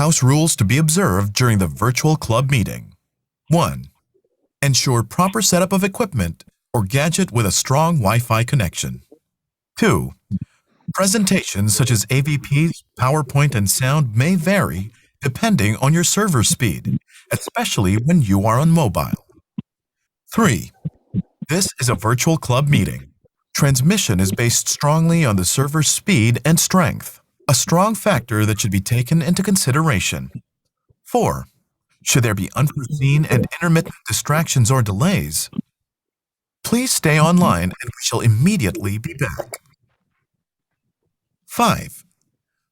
House rules to be observed during the virtual club meeting. 1. Ensure proper setup of equipment or gadget with a strong Wi-Fi connection. 2. Presentations such as AVPs, PowerPoint, and sound may vary depending on your server speed, especially when you are on mobile. 3. This is a virtual club meeting. Transmission is based strongly on the server's speed and strength, a strong factor that should be taken into consideration. 4. Should there be unforeseen and intermittent distractions or delays, please stay online and we shall immediately be back. 5.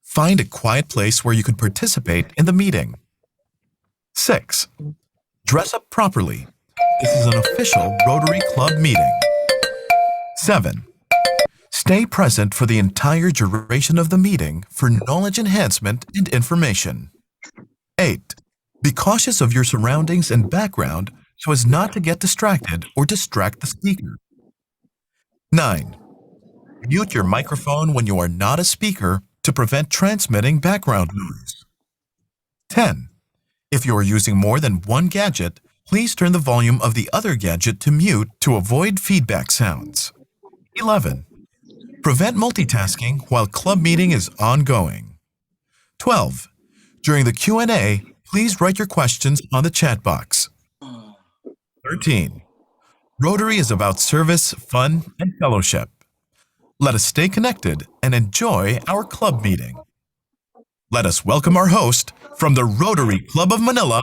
Find a quiet place where you could participate in the meeting. 6. Dress up properly. This is an official Rotary Club meeting. 7. Stay present for the entire duration of the meeting for knowledge enhancement and information. 8. Be cautious of your surroundings and background so as not to get distracted or distract the speaker. 9. Mute your microphone when you are not a speaker to prevent transmitting background noise. 10. If you are using more than one gadget, please turn the volume of the other gadget to mute to avoid feedback sounds. 11. Prevent multitasking while club meeting is ongoing. 12. During the Q&A, please write your questions on the chat box. 13. Rotary is about service, fun, and fellowship. Let us stay connected and enjoy our club meeting. Let us welcome our host from the Rotary Club of Manila,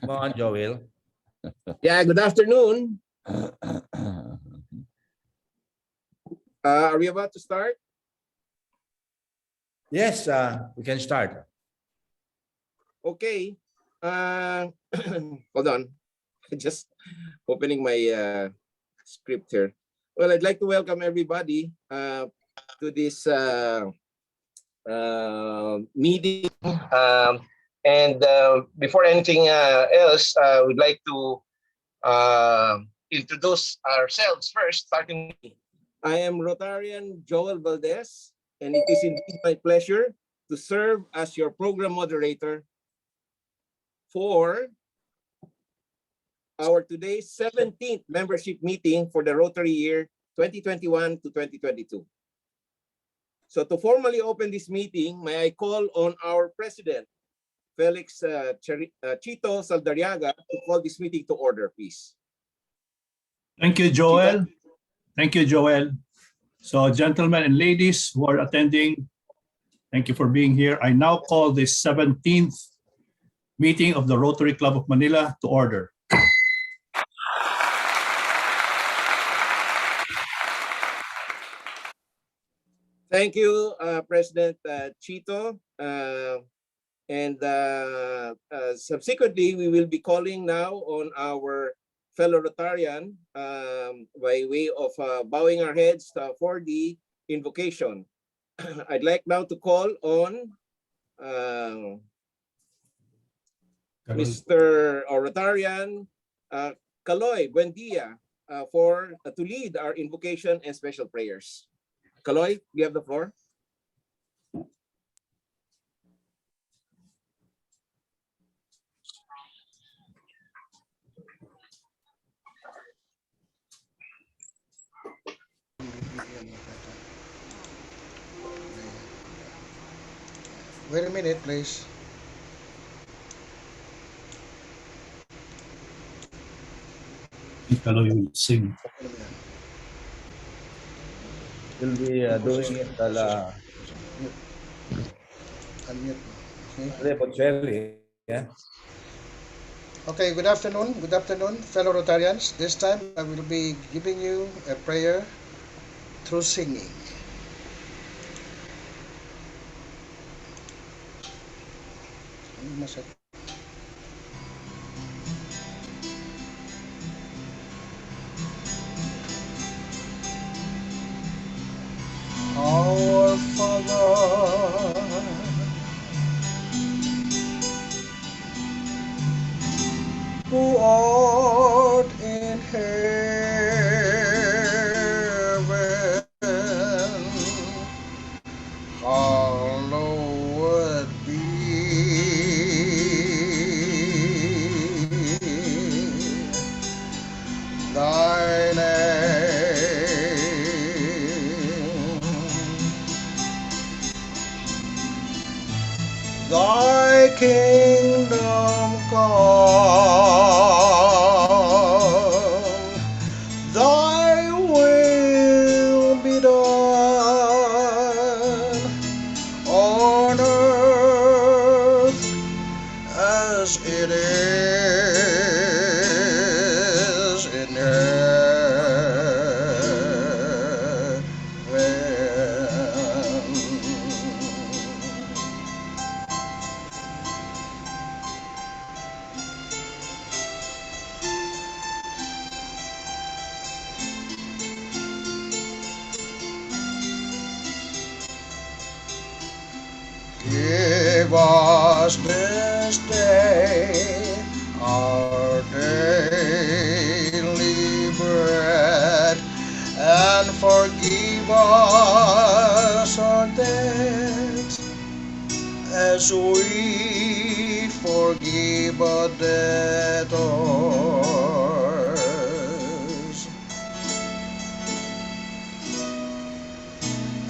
Come on, Joel. Yeah, good afternoon. Are we about to start? Yes, we can start. Okay. Hold on. Just opening my script here. Well, I'd like to welcome everybody to this meeting. And before anything else, we'd like to introduce ourselves first, starting with me. I am Rotarian Joel Valdez, and it is indeed my pleasure to serve as your program moderator for our today's 17th membership meeting for the Rotary year 2021 to 2022. So to formally open this meeting, may I call on our president, Felix Chito Saldariaga, to call this meeting to order, please. Thank you, Joel. Chito. Thank you, Joel. So, gentlemen and ladies who are attending, thank you for being here. I now call the 17th meeting of the Rotary Club of Manila to order. Thank you, President Chito. Subsequently, we will be calling now on our fellow Rotarian by way of bowing our heads for the invocation. I'd like now to call on Mr. Rotarian Kaloy Buendia to lead our invocation and special prayers. Kaloy, you have the floor. Wait a minute, please. Kaloy will sing. We'll be doing it Unmute. yeah. Okay, good afternoon. Good afternoon, fellow Rotarians. This time I will be giving you a prayer through singing. Our Father, who art in heaven, hallowed be thy name. Thy kingdom come, thy will be done on earth as it is in heaven. Give us this day our daily bread, and forgive us our debts as we forgive our debtors.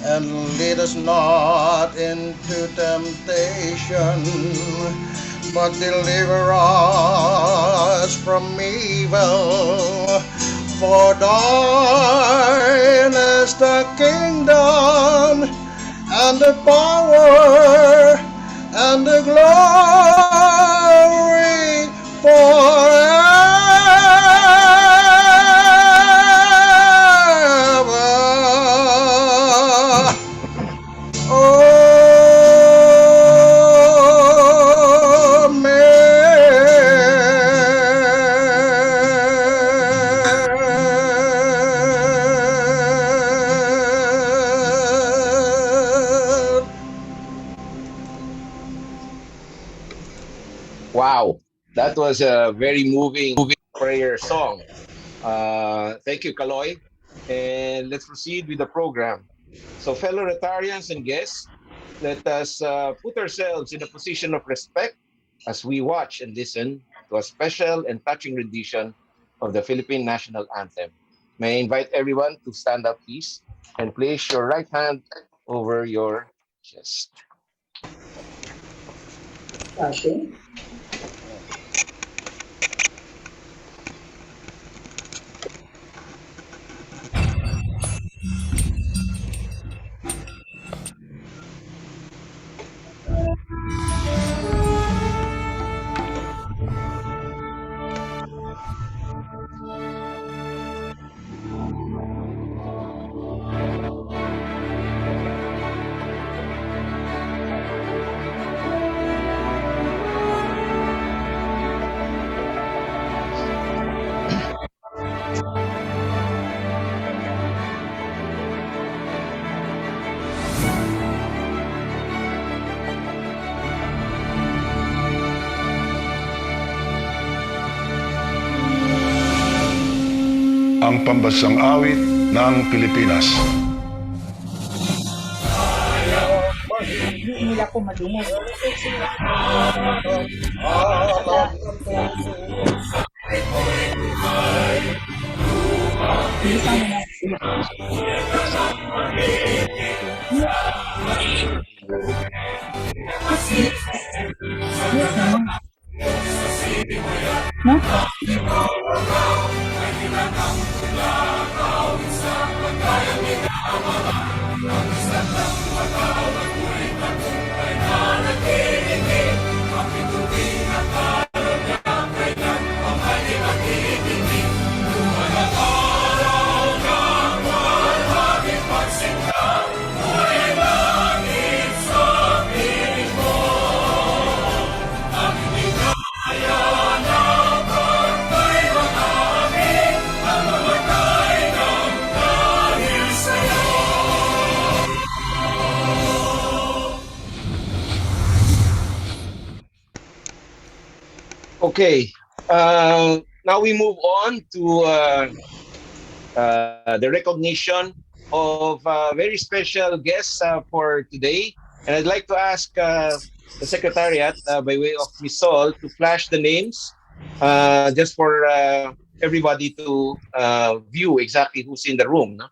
And lead us not into temptation, but deliver us from evil. For thine is the kingdom, and the power, and the glory forever. Amen. Wow, that was a very moving prayer song. Thank you, Kaloy. And let's proceed with the program. So, fellow Rotarians and guests, let us put ourselves in a position of respect as we watch and listen to a special and touching rendition of the Philippine National Anthem. May I invite everyone to stand up, please, and place your right hand over your chest. Ang pambansang awit ng Pilipinas. Hindi nila po madinig. Bilisan mo na. No? Okay, Now we move on to the recognition of very special guests for today. And I'd like to ask the Secretariat, by way of Ms. Sol, to flash the names just for everybody to view exactly who's in the room. No?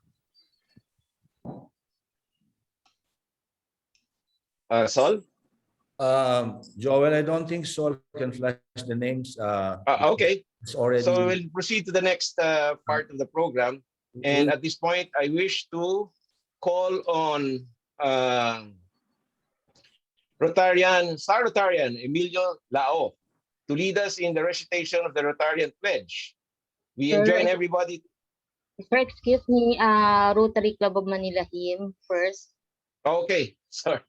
Sol? Joel, I don't think Sol can flash the names. Okay. It's already. So we'll proceed to the next part of the program. And at this point, I wish to call on Star Rotarian Emilio Lao to lead us in the recitation of the Rotarian Pledge. We join everybody. Sir, excuse me, Rotary Club of Manila hymn first. Okay, sorry.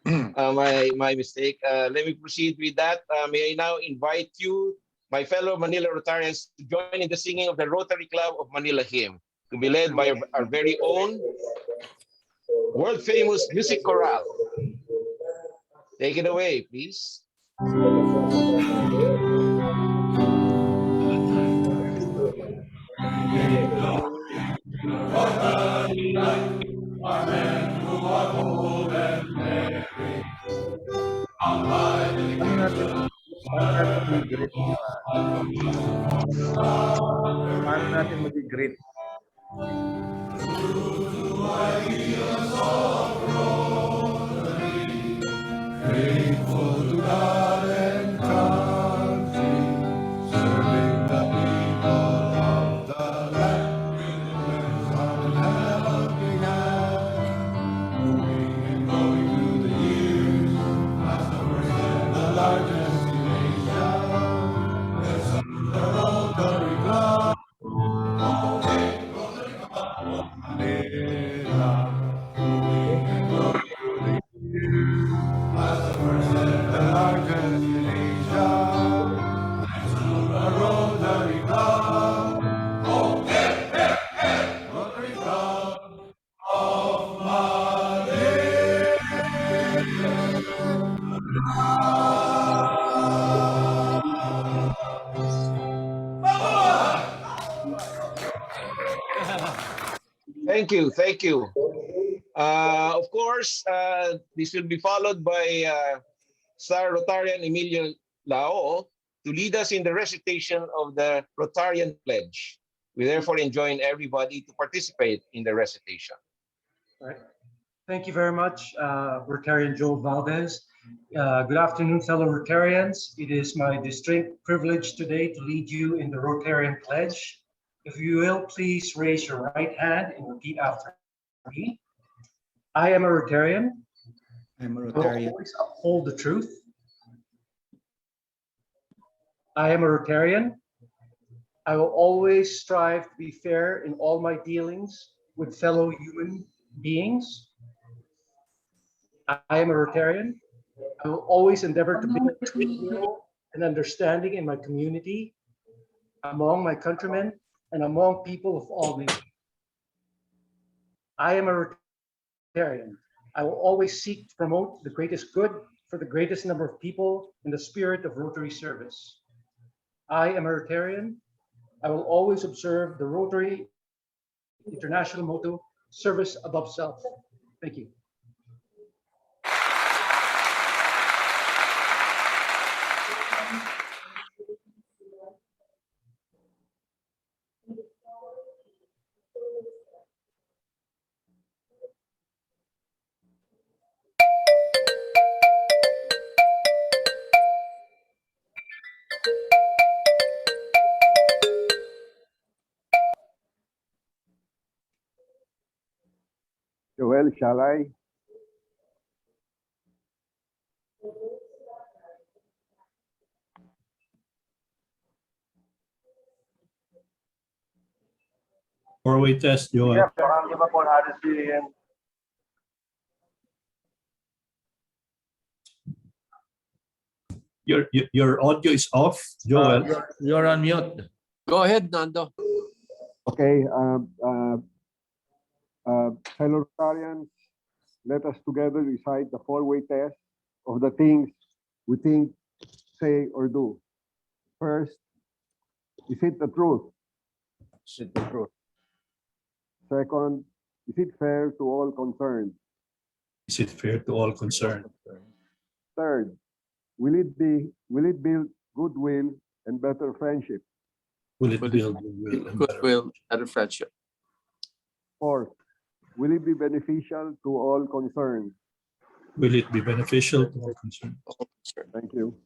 My mistake. Let me proceed with that. May I now invite you, my fellow Manila Rotarians, to join in the singing of the Rotary Club of Manila hymn, to be led by our very own world-famous music chorale. Take it away, please. Paano natin mag-greet? Paano natin mag-greet? Thank you, thank you. Of course, this will be followed by Star Rotarian Emilio Lao to lead us in the recitation of the Rotarian Pledge. We therefore enjoin everybody to participate in the recitation. All right. Thank you very much, Rotarian Joe Valdez. Good afternoon, fellow Rotarians. It is my distinct privilege today to lead you in the Rotarian Pledge. If you will, please raise your right hand and repeat after me. I am a Rotarian. I'm a I will Rotarian. always uphold the truth. I am a Rotarian. I will always strive to be fair in all my dealings with fellow human beings. I am a Rotarian. I will always endeavor to build goodwill and understanding in my community, among my countrymen, and among people of all nations. I am a Rotarian. I will always seek to promote the greatest good for the greatest number of people in the spirit of Rotary service. I am a Rotarian. I will always observe the Rotary International motto, service above self. Thank you. Joel, shall I? Four-way test, Joel. Yeah, parang iba po natin si Your audio is off, Joel. You're on mute. Go ahead, Nando. Okay, fellow Rotarians, let us together recite the four-way test of the things we think, say, or do. First, is it the truth? Is it the truth? Second, is it fair to all concerned? Is it fair to all concerned? Third, will it build goodwill and better friendship? Will it build goodwill and better? Goodwill and friendship. Fourth, will it be beneficial to all concerned? Will it be beneficial to all concerned? Thank you.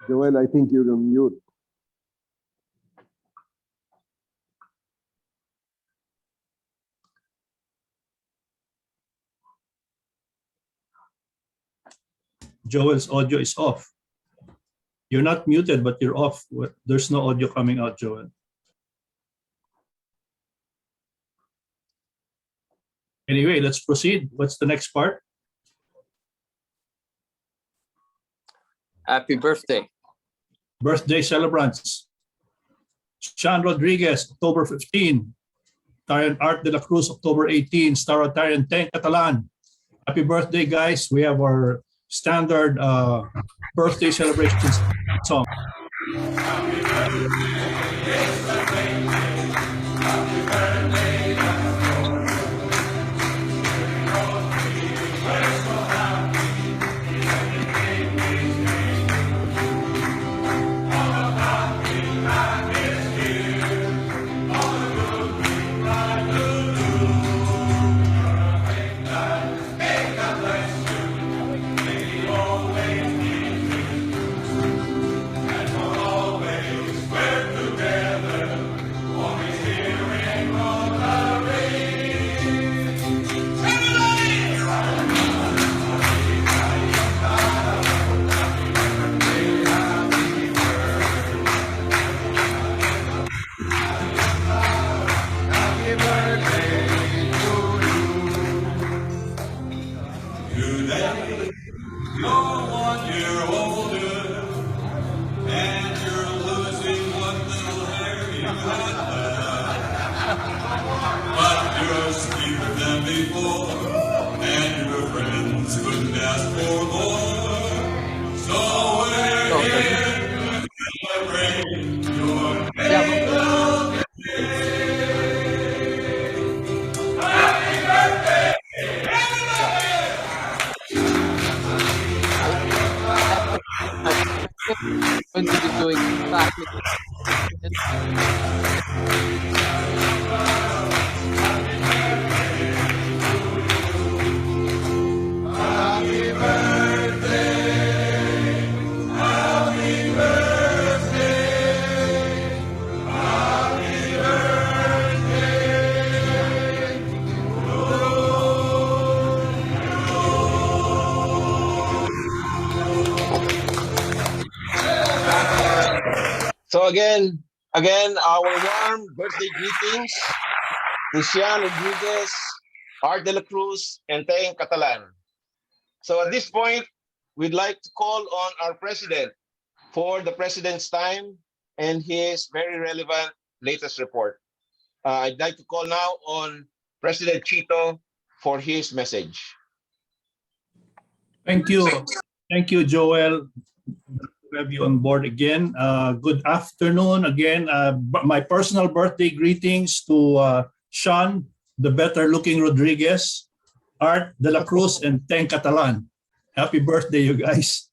Joel, I think you're on mute. Joel's audio is off. You're not muted, but you're off. There's no audio coming out, Joel. Anyway, let's proceed. What's the next part? Happy birthday. Birthday celebrants. Sean Rodriguez, October 15. Tarian Art de la Cruz, October 18. Star Tarian Teng Catalan. Happy birthday, guys. We have our standard birthday celebration song. Going to be doing exactly. Happy birthday. Happy birthday. Happy birthday. So again, our warm birthday greetings to Sian Rodriguez, Art de la Cruz, and Teng Catalan. So at this point, we'd like to call on our president for the president's time and his very relevant latest report. I'd like to call now on President Chito for his message. Thank you. Thank you, Joel. To have you on board again. Good afternoon again. My personal birthday greetings to Sean, the better looking Rodriguez, Art de la Cruz, and Teng Catalan. Happy birthday, you guys.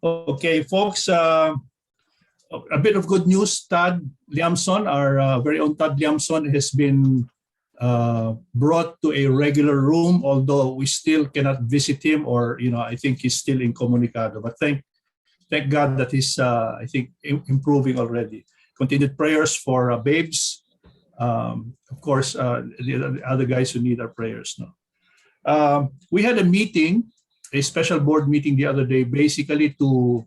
Okay, folks, a bit of good news. Tad Liamson, our very own Tad Liamson, has been brought to a regular room, although we still cannot visit him, or I think he's still incommunicado. But thank God that he's I think improving already. Continued prayers for Babes. Of course, the other guys who need our prayers. No, we had a meeting, a special board meeting the other day, basically to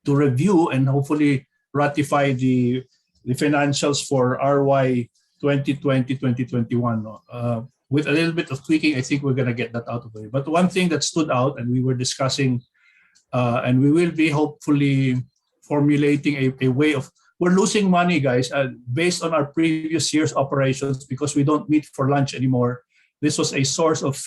review and hopefully ratify the financials for RY 2020-2021. With a little bit of tweaking, I think we're going to get that out of the way. But one thing that stood out, and we were discussing, and we will be hopefully formulating a way of, we're losing money, guys, based on our previous year's operations because we don't meet for lunch anymore. This was a source of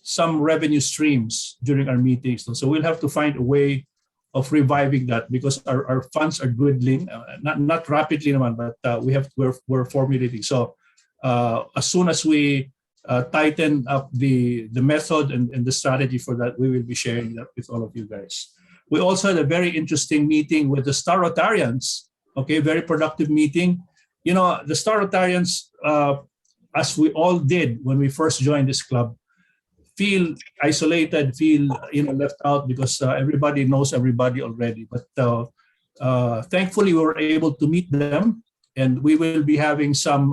some revenue streams during our meetings. So we'll have to find a way of reviving that because our funds are dwindling, not rapidly, but we're formulating. So as soon as we tighten up the method and the strategy for that, we will be sharing that with all of you guys. We also had a very interesting meeting with the Star Rotarians. Okay, very productive meeting. You know, the Star Rotarians, as we all did when we first joined this club, feel isolated, feel left out because everybody knows everybody already. But thankfully, we were able to meet them, and we will be having some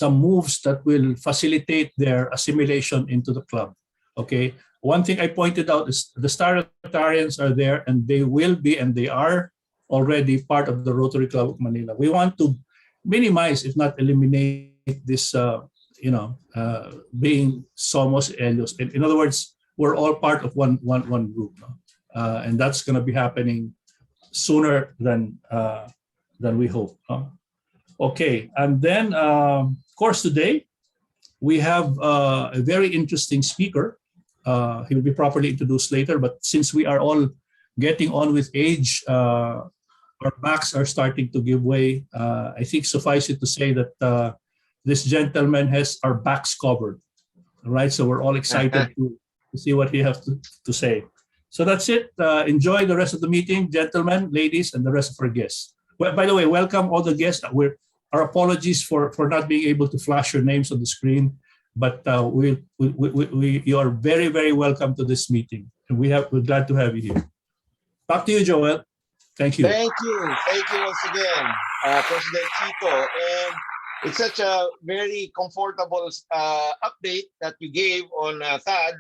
moves that will facilitate their assimilation into the club. Okay. One thing I pointed out is the Star Rotarians are there, and they will be, and they are already part of the Rotary Club of Manila. We want to minimize, if not eliminate, this, being somos ellos. In other words, we're all part of one group, and that's going to be happening sooner than we hope. Okay, and then of course today we have a very interesting speaker. He will be properly introduced later, but since we are all getting on with age, our backs are starting to give way. I think suffice it to say that this gentleman has our backs covered. All right, so we're all excited to see what he has to say. So that's it. Enjoy the rest of the meeting, gentlemen, ladies, and the rest of our guests. Well, by the way, welcome all the guests. Our apologies for not being able to flash your names on the screen, but you are very, very welcome to this meeting, and we're glad to have you here. Back to you, Joel. Thank you. Thank you once again, President Chito. And it's such a very comfortable update that you gave on TAD,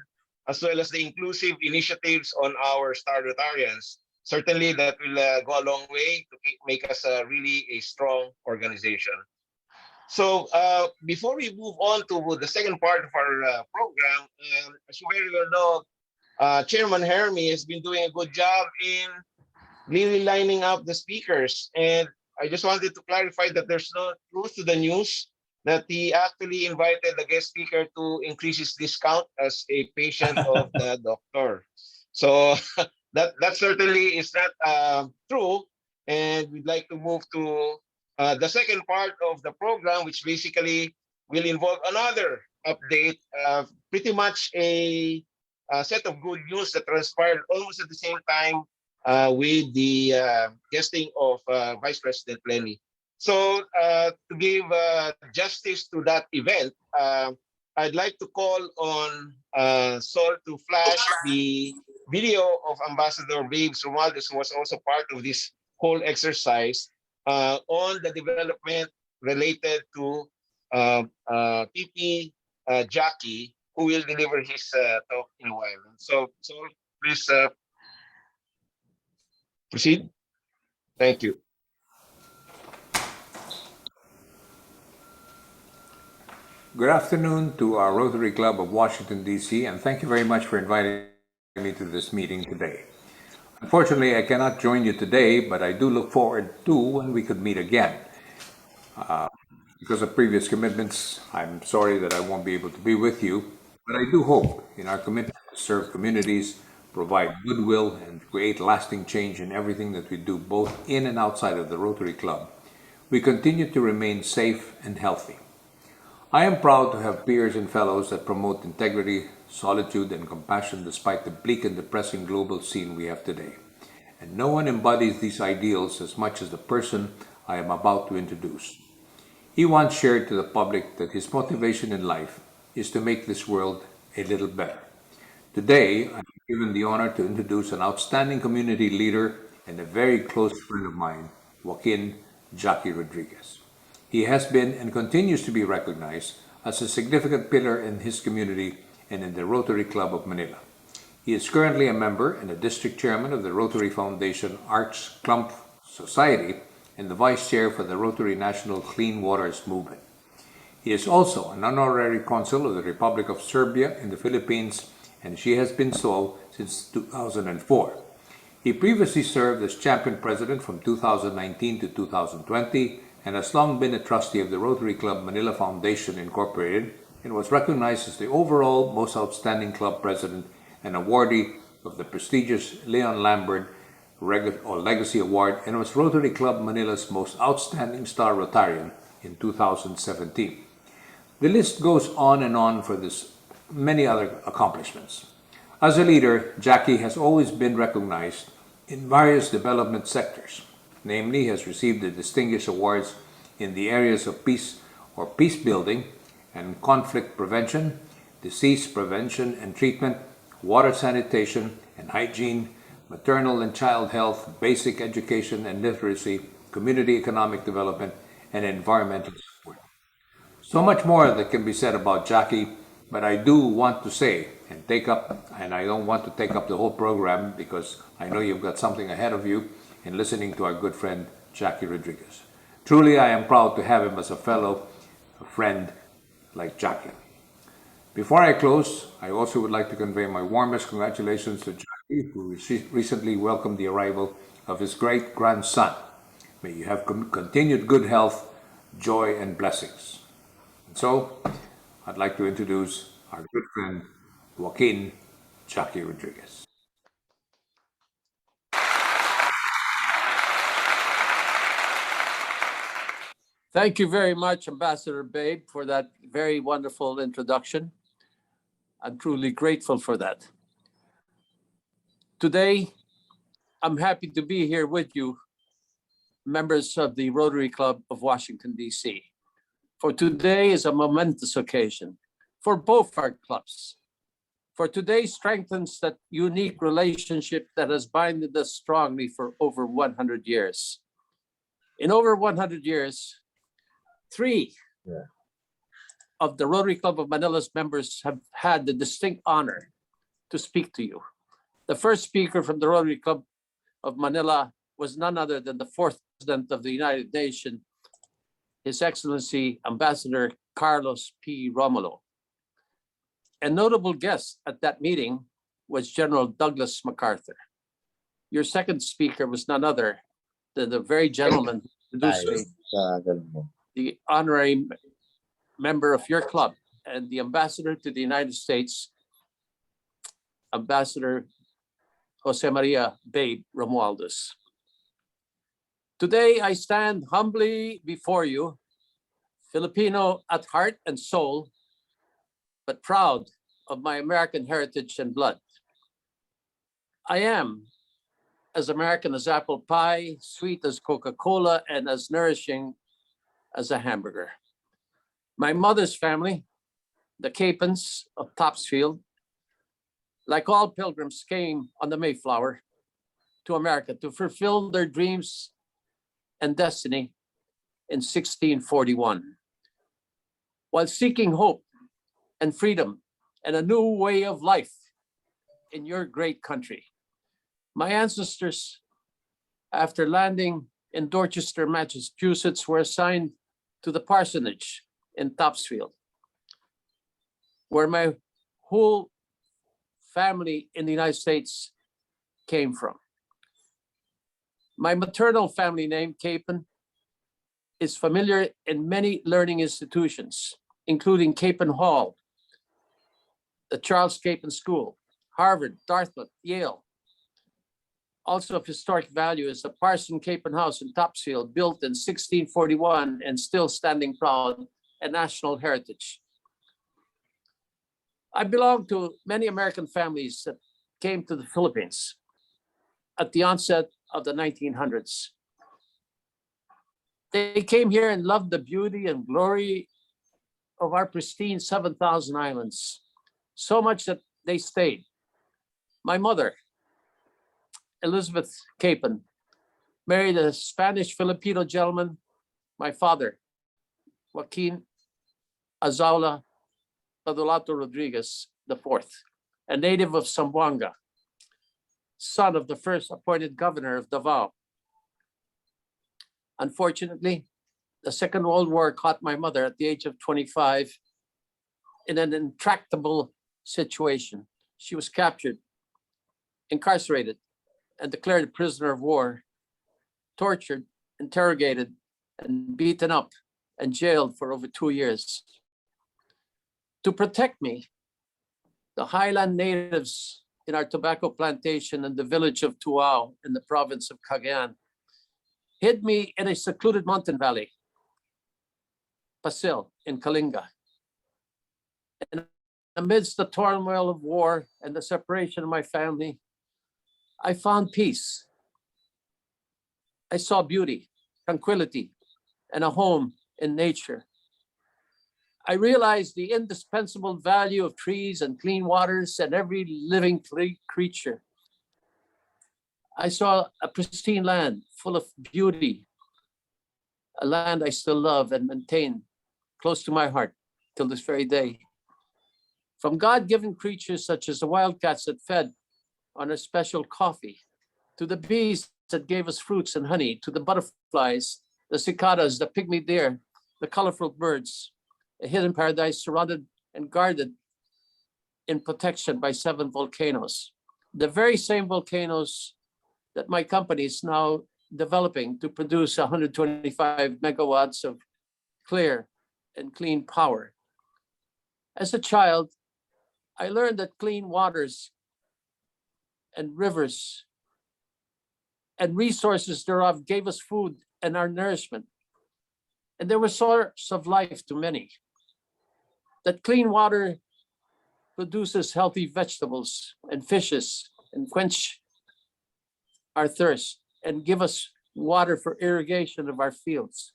as well as the inclusive initiatives on our Star Rotarians. Certainly that will go a long way to make us really a strong organization. So before we move on to the second part of our program, as you very well know, Chairman Hermie has been doing a good job in really lining up the speakers. And I just wanted to clarify that there's no truth to the news that he actually invited the guest speaker to increase his discount as a patient of the doctor. So that certainly is not true. And we'd like to move to the second part of the program, which basically will involve another update, pretty much a set of good news that transpired almost at the same time with the guesting of Vice President Lenny. So to give justice to that event, I'd like to call on Sol to flash the video of Ambassador Babes Romualdez, who was also part of this whole exercise on the development related to PP Jackie, who will deliver his talk in a while. So please proceed. Thank you. Good afternoon to our Rotary Club of Washington, D.C., and thank you very much for inviting me to this meeting today. Unfortunately, I cannot join you today, but I do look forward to when we could meet again. Because of previous commitments, I'm sorry that I won't be able to be with you, but I do hope in our commitment to serve communities, provide goodwill, and create lasting change in everything that we do both in and outside of the Rotary Club, we continue to remain safe and healthy. I am proud to have peers and fellows that promote integrity, solitude, and compassion despite the bleak and depressing global scene we have today. And no one embodies these ideals as much as the person I am about to introduce. He once shared to the public that his motivation in life is to make this world a little better. Today, I'm given the honor to introduce an outstanding community leader and a very close friend of mine, Joaquin Jackie Rodriguez. He has been and continues to be recognized as a significant pillar in his community and in the Rotary Club of Manila. He is currently a member and a district chairman of the Rotary Foundation Arts Clump Society and the vice chair for the Rotary National Clean Waters Movement. He is also an honorary consul of the Republic of Serbia in the Philippines, and she has been so since 2004. He previously served as champion president from 2019 to 2020 and has long been a trustee of the Rotary Club Manila Foundation Incorporated and was recognized as the overall most outstanding club president and awardee of the prestigious Leon Lambert Legacy Award and was Rotary Club Manila's most outstanding star Rotarian in 2017. The list goes on and on for this many other accomplishments. As a leader, Jackie has always been recognized in various development sectors. Namely, has received the distinguished awards in the areas of peace or peace building and conflict prevention, disease prevention and treatment, water sanitation and hygiene, maternal and child health, basic education and literacy, community economic development, and environmental support. So much more that can be said about Jackie, but I do want to say and I don't want to take up the whole program because I know you've got something ahead of you in listening to our good friend Jackie Rodriguez. Truly, I am proud to have him as a fellow friend like Jackie. Before I close, I also would like to convey my warmest congratulations to Jackie, who recently welcomed the arrival of his great-grandson. May you have continued good health, joy, and blessings. And so, I'd like to introduce our good friend, Joaquin Jackie Rodriguez. Thank you very much, Ambassador Babe, for that very wonderful introduction. I'm truly grateful for that. Today, I'm happy to be here with you, members of the Rotary Club of Washington, D.C. For today is a momentous occasion for both our clubs. For today strengthens that unique relationship that has binded us strongly for over 100 years. In over 100 years, three of the Rotary Club of Manila's members have had the distinct honor to speak to you. The first speaker from the Rotary Club of Manila was none other than the fourth President of the United Nations, His Excellency Ambassador Carlos P. Romulo. A notable guest at that meeting was General Douglas MacArthur. Your second speaker was none other than the very gentleman who introduced me, the honorary member of your club and the ambassador to the United States, Ambassador Jose Maria Babe Romualdez. Today, I stand humbly before you, Filipino at heart and soul, but proud of my American heritage and blood. I am as American as apple pie, sweet as Coca-Cola, and as nourishing as a hamburger. My mother's family, the Capons of Topsfield, like all pilgrims, came on the Mayflower to America to fulfill their dreams and destiny in 1641. While seeking hope and freedom and a new way of life in your great country, my ancestors, after landing in Dorchester, Massachusetts, were assigned to the parsonage in Topsfield, where my whole family in the United States came from. My maternal family name, Capon, is familiar in many learning institutions, including Capon Hall, the Charles Capon School, Harvard, Dartmouth, Yale. Also of historic value is the Parson Capon House in Topsfield, built in 1641 and still standing proud, a national heritage. I belong to many American families that came to the Philippines at the onset of the 1900s. They came here and loved the beauty and glory of our pristine 7,000 islands, so much that they stayed. My mother, Elizabeth Capon, married a Spanish-Filipino gentleman. My father, Joaquin Azaula Badulato Rodriguez IV, a native of Zamboanga, son of the first appointed governor of Davao. Unfortunately, the Second World War caught my mother at the age of 25 in an intractable situation. She was captured, incarcerated, and declared a prisoner of war, tortured, interrogated, and beaten up and jailed for over 2 years. To protect me, the highland natives in our tobacco plantation in the village of Tuao in the province of Cagayan hid me in a secluded mountain valley, Pasil in Kalinga. And amidst the turmoil of war and the separation of my family, I found peace. I saw beauty, tranquility, and a home in nature. I realized the indispensable value of trees and clean waters and every living creature. I saw a pristine land full of beauty, a land I still love and maintain close to my heart till this very day. From God-given creatures such as the wildcats that fed on a special coffee, to the bees that gave us fruits and honey, to the butterflies, the cicadas, the pygmy deer, the colorful birds, a hidden paradise surrounded and guarded in protection by 7 volcanoes. The very same volcanoes that my company is now developing to produce 125 megawatts of clear and clean power. As a child, I learned that clean waters and rivers and resources thereof gave us food and our nourishment. And they were source of life to many. That clean water produces healthy vegetables and fishes and quench our thirst and give us water for irrigation of our fields.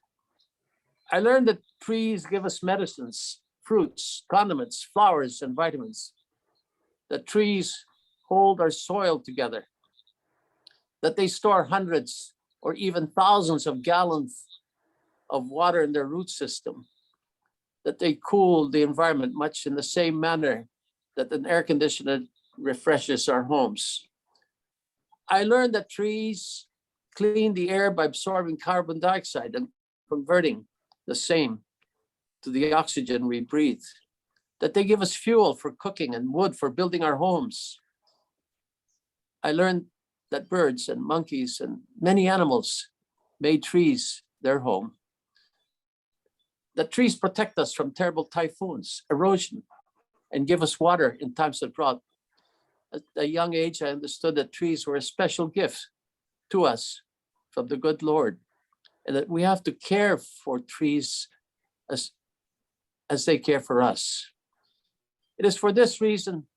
I learned that trees give us medicines, fruits, condiments, flowers, and vitamins. That trees hold our soil together. That they store hundreds or even thousands of gallons of water in their root system. That they cool the environment much in the same manner that an air conditioner refreshes our homes. I learned that trees clean the air by absorbing carbon dioxide and converting the same to the oxygen we breathe. That they give us fuel for cooking and wood for building our homes. I learned that birds and monkeys and many animals made trees their home. That trees protect us from terrible typhoons, erosion, and give us water in times of drought. At a young age, I understood that trees were a special gift to us from the good Lord, and that we have to care for trees as they care for us. It is for this reason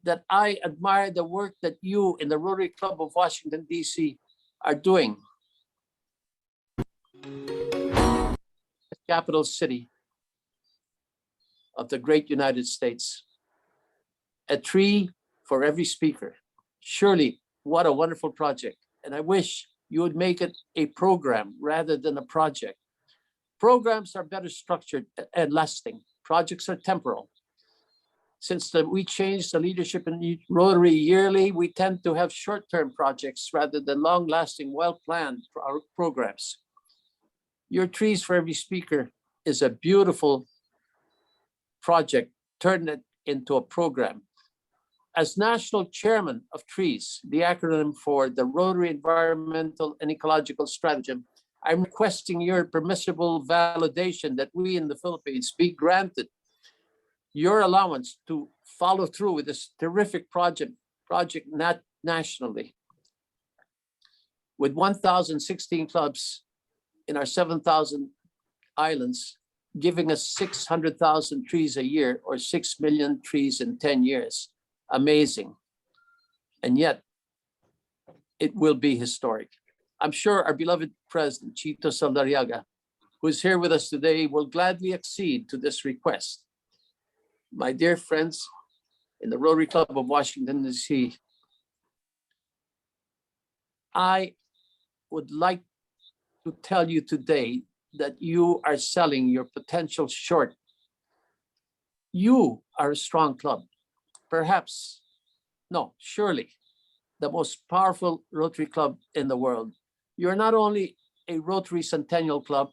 that I admire the work that you in the Rotary Club of Washington, D.C. are doing. The capital city of the great United States. A tree for every speaker. Surely, what a wonderful project. And I wish you would make it a program rather than a project. Programs are better structured and lasting. Projects are temporal. Since we changed the leadership in Rotary yearly, we tend to have short-term projects rather than long-lasting, well-planned programs. Your Trees for Every Speaker is a beautiful project. Turn it into a program. As National Chairman of TREES, the acronym for the Rotary Environmental and Ecological Stratagem, I'm requesting your permissible validation that we in the Philippines be granted your allowance to follow through with this terrific project nationally. With 1,016 clubs in our 7,000 islands, giving us 600,000 trees a year or 6 million trees in 10 years. Amazing. And yet, it will be historic. I'm sure our beloved President, Chito Saldariaga, who is here with us today, will gladly accede to this request. My dear friends in the Rotary Club of Washington, D.C., I would like to tell you today that you are selling your potential short. You are a strong club. Perhaps, no, surely the most powerful Rotary Club in the world. You're not only a Rotary Centennial Club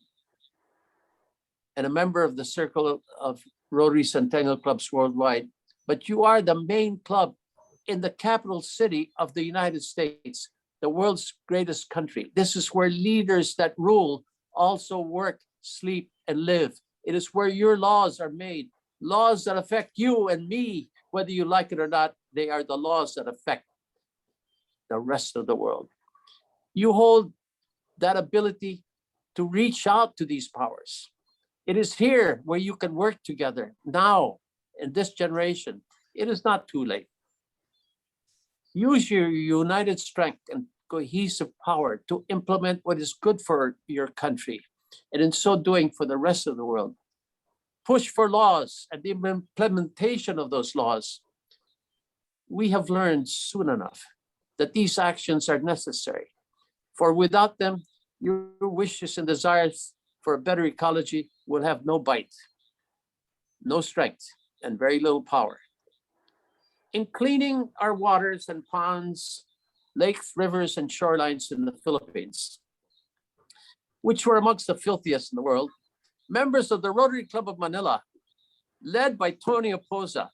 and a member of the Circle of Rotary Centennial Clubs worldwide, but you are the main club in the capital city of the United States, the world's greatest country. This is where leaders that rule also work, sleep, and live. It is where your laws are made, laws that affect you and me, whether you like it or not. They are the laws that affect the rest of the world. You hold that ability to reach out to these powers. It is here where you can work together now in this generation. It is not too late. Use your united strength and cohesive power to implement what is good for your country, and in so doing for the rest of the world. Push for laws and the implementation of those laws. We have learned soon enough that these actions are necessary, for without them, your wishes and desires for a better ecology will have no bite, no strength, and very little power. In cleaning our waters and ponds, lakes, rivers, and shorelines in the Philippines, which were amongst the filthiest in the world, members of the Rotary Club of Manila, led by Tony Opoza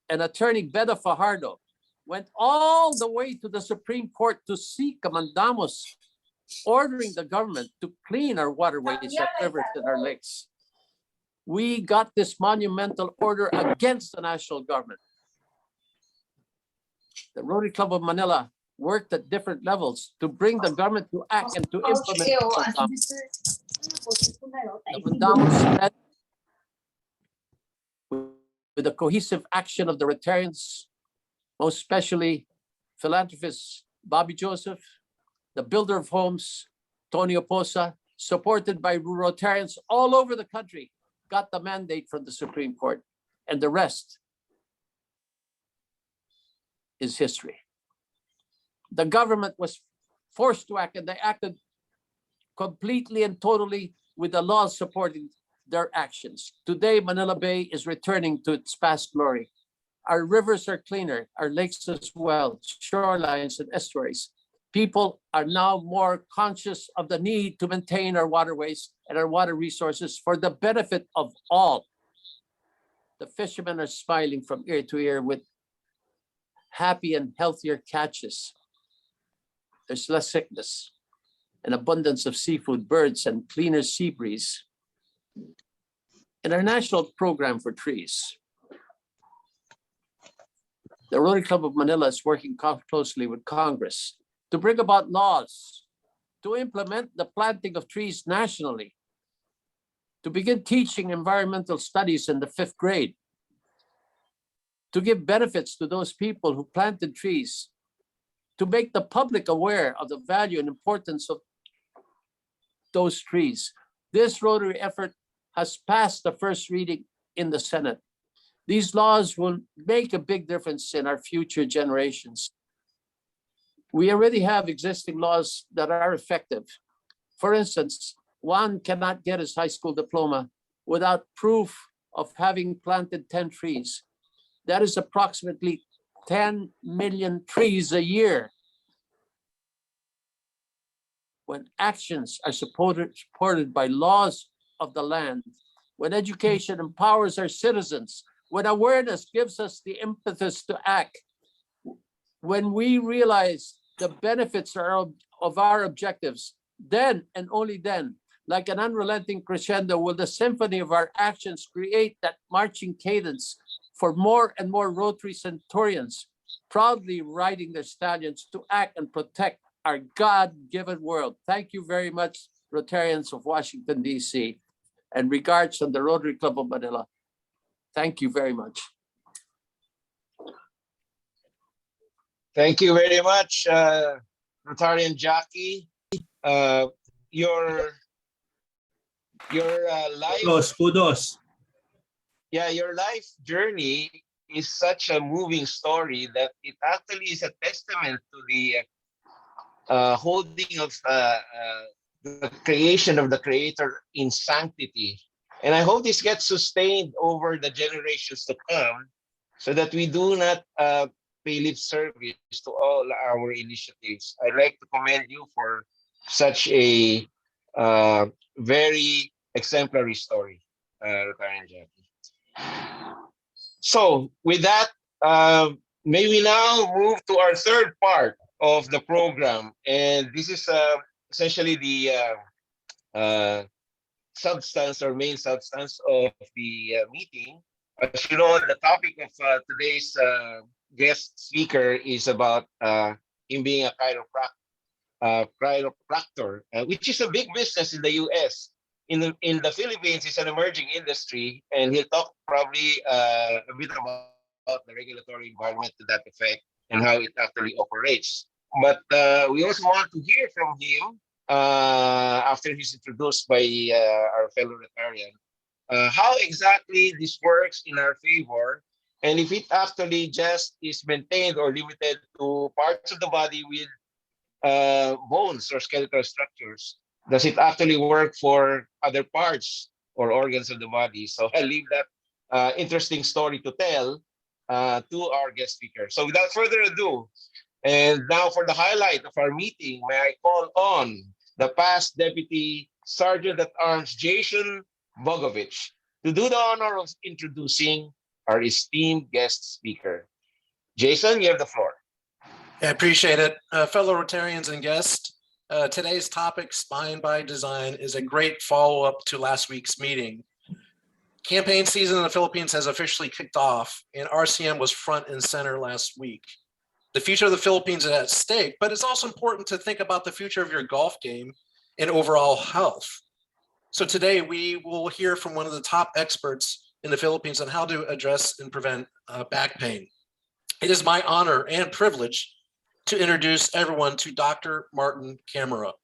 and attorney Beda Fajardo, went all the way to the Supreme Court to seek a mandamus ordering the government to clean our waterways, our rivers, and our lakes. We got this monumental order against the national government. The Rotary Club of Manila worked at different levels to bring the government to act and to implement the mandamus led with the cohesive action of the Rotarians, most especially philanthropist Bobby Joseph, the builder of homes, Tony Opoza, supported by Rotarians all over the country, got the mandate from the Supreme Court, and the rest is history. The government was forced to act, and they acted completely and totally with the laws supporting their actions. Today, Manila Bay is returning to its past glory. Our rivers are cleaner, our lakes as well, shorelines and estuaries. People are now more conscious of the need to maintain our waterways and our water resources for the benefit of all. The fishermen are smiling from ear to ear with happy and healthier catches. There's less sickness, an abundance of seafood, birds, and cleaner sea breeze. In our national program for trees, the Rotary Club of Manila is working closely with Congress to bring about laws to implement the planting of trees nationally, to begin teaching environmental studies in the 5th grade, to give benefits to those people who planted trees, to make the public aware of the value and importance of those trees. This Rotary effort has passed the first reading in the Senate. These laws will make a big difference in our future generations. We already have existing laws that are effective. For instance, one cannot get his high school diploma without proof of having planted 10 trees. That is approximately 10 million trees a year. When actions are supported by laws of the land, when education empowers our citizens, when awareness gives us the impetus to act, when we realize the benefits of our objectives, then and only then, like an unrelenting crescendo, will the symphony of our actions create that marching cadence for more and more Rotary Centurions, proudly riding their stallions to act and protect our God-given world. Thank you very much, Rotarians of Washington, D.C., and regards from the Rotary Club of Manila. Thank you very much. Thank you very much, Rotarian Jackie. Your life, kudos. Yeah, your life journey is such a moving story that it actually is a testament to the holding of the creation of the Creator in sanctity. And I hope this gets sustained over the generations to come, so that we do not pay lip service to all our initiatives. I'd like to commend you for such a very exemplary story, Rotarian Jackie. So with that, May we now move to our third part of the program, and this is essentially the substance or main substance of the meeting. As you know, the topic of today's guest speaker is about him being a chiropractor, which is a big business in the U.S. In the Philippines, it's an emerging industry, and he'll talk probably a bit about the regulatory environment to that effect and how it actually operates. But we also want to hear from him after he's introduced by our fellow Rotarian, how exactly this works in our favor, and if it actually just is maintained or limited to parts of the body with bones or skeletal structures. Does it actually work for other parts or organs of the body? So I'll leave that interesting story to tell to our guest speaker. So without further ado, and now for the highlight of our meeting, may I call on the past Deputy Sergeant at Arms, Jason Bogovich, to do the honor of introducing our esteemed guest speaker. Jason, you have the floor. I appreciate it. Fellow Rotarians and guests, today's topic, Spine by Design, is a great follow-up to last week's meeting. Campaign season in the Philippines has officially kicked off, and RCM was front and center last week. The future of the Philippines is at stake, but it's also important to think about the future of your golf game and overall health. So today we will hear from one of the top experts in the Philippines on how to address and prevent back pain. It is my honor and privilege to introduce everyone to Dr. Martin Camara.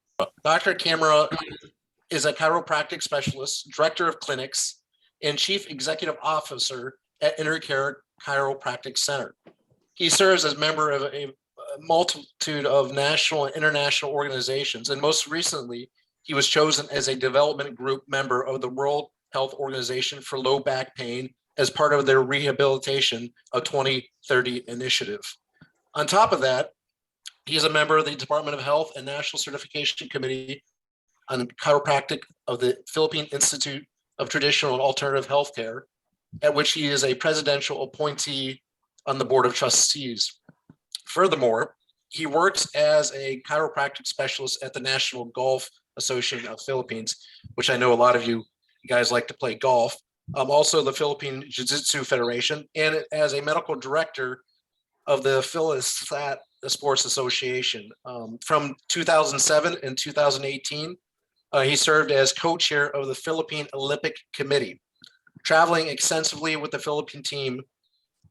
Dr. Camara is a chiropractic specialist, director of clinics, and chief executive officer at Intercare Chiropractic Center. He serves as member of a multitude of national and international organizations, and most recently, he was chosen as a development group member of the World Health Organization for Low Back Pain as part of their Rehabilitation of 2030 initiative. On top of that, he is a member of the Department of Health and National Certification Committee on Chiropractic of the Philippine Institute of Traditional and Alternative Healthcare, at which he is a presidential appointee on the Board of Trustees. Furthermore, he works as a chiropractic specialist at the National Golf Association of Philippines, which I know a lot of you guys like to play golf. Also the Philippine Jiu-Jitsu Federation, and as a medical director of the Philisat Sports Association. From 2007 and 2018, he served as co-chair of the Philippine Olympic Committee, traveling extensively with the Philippine team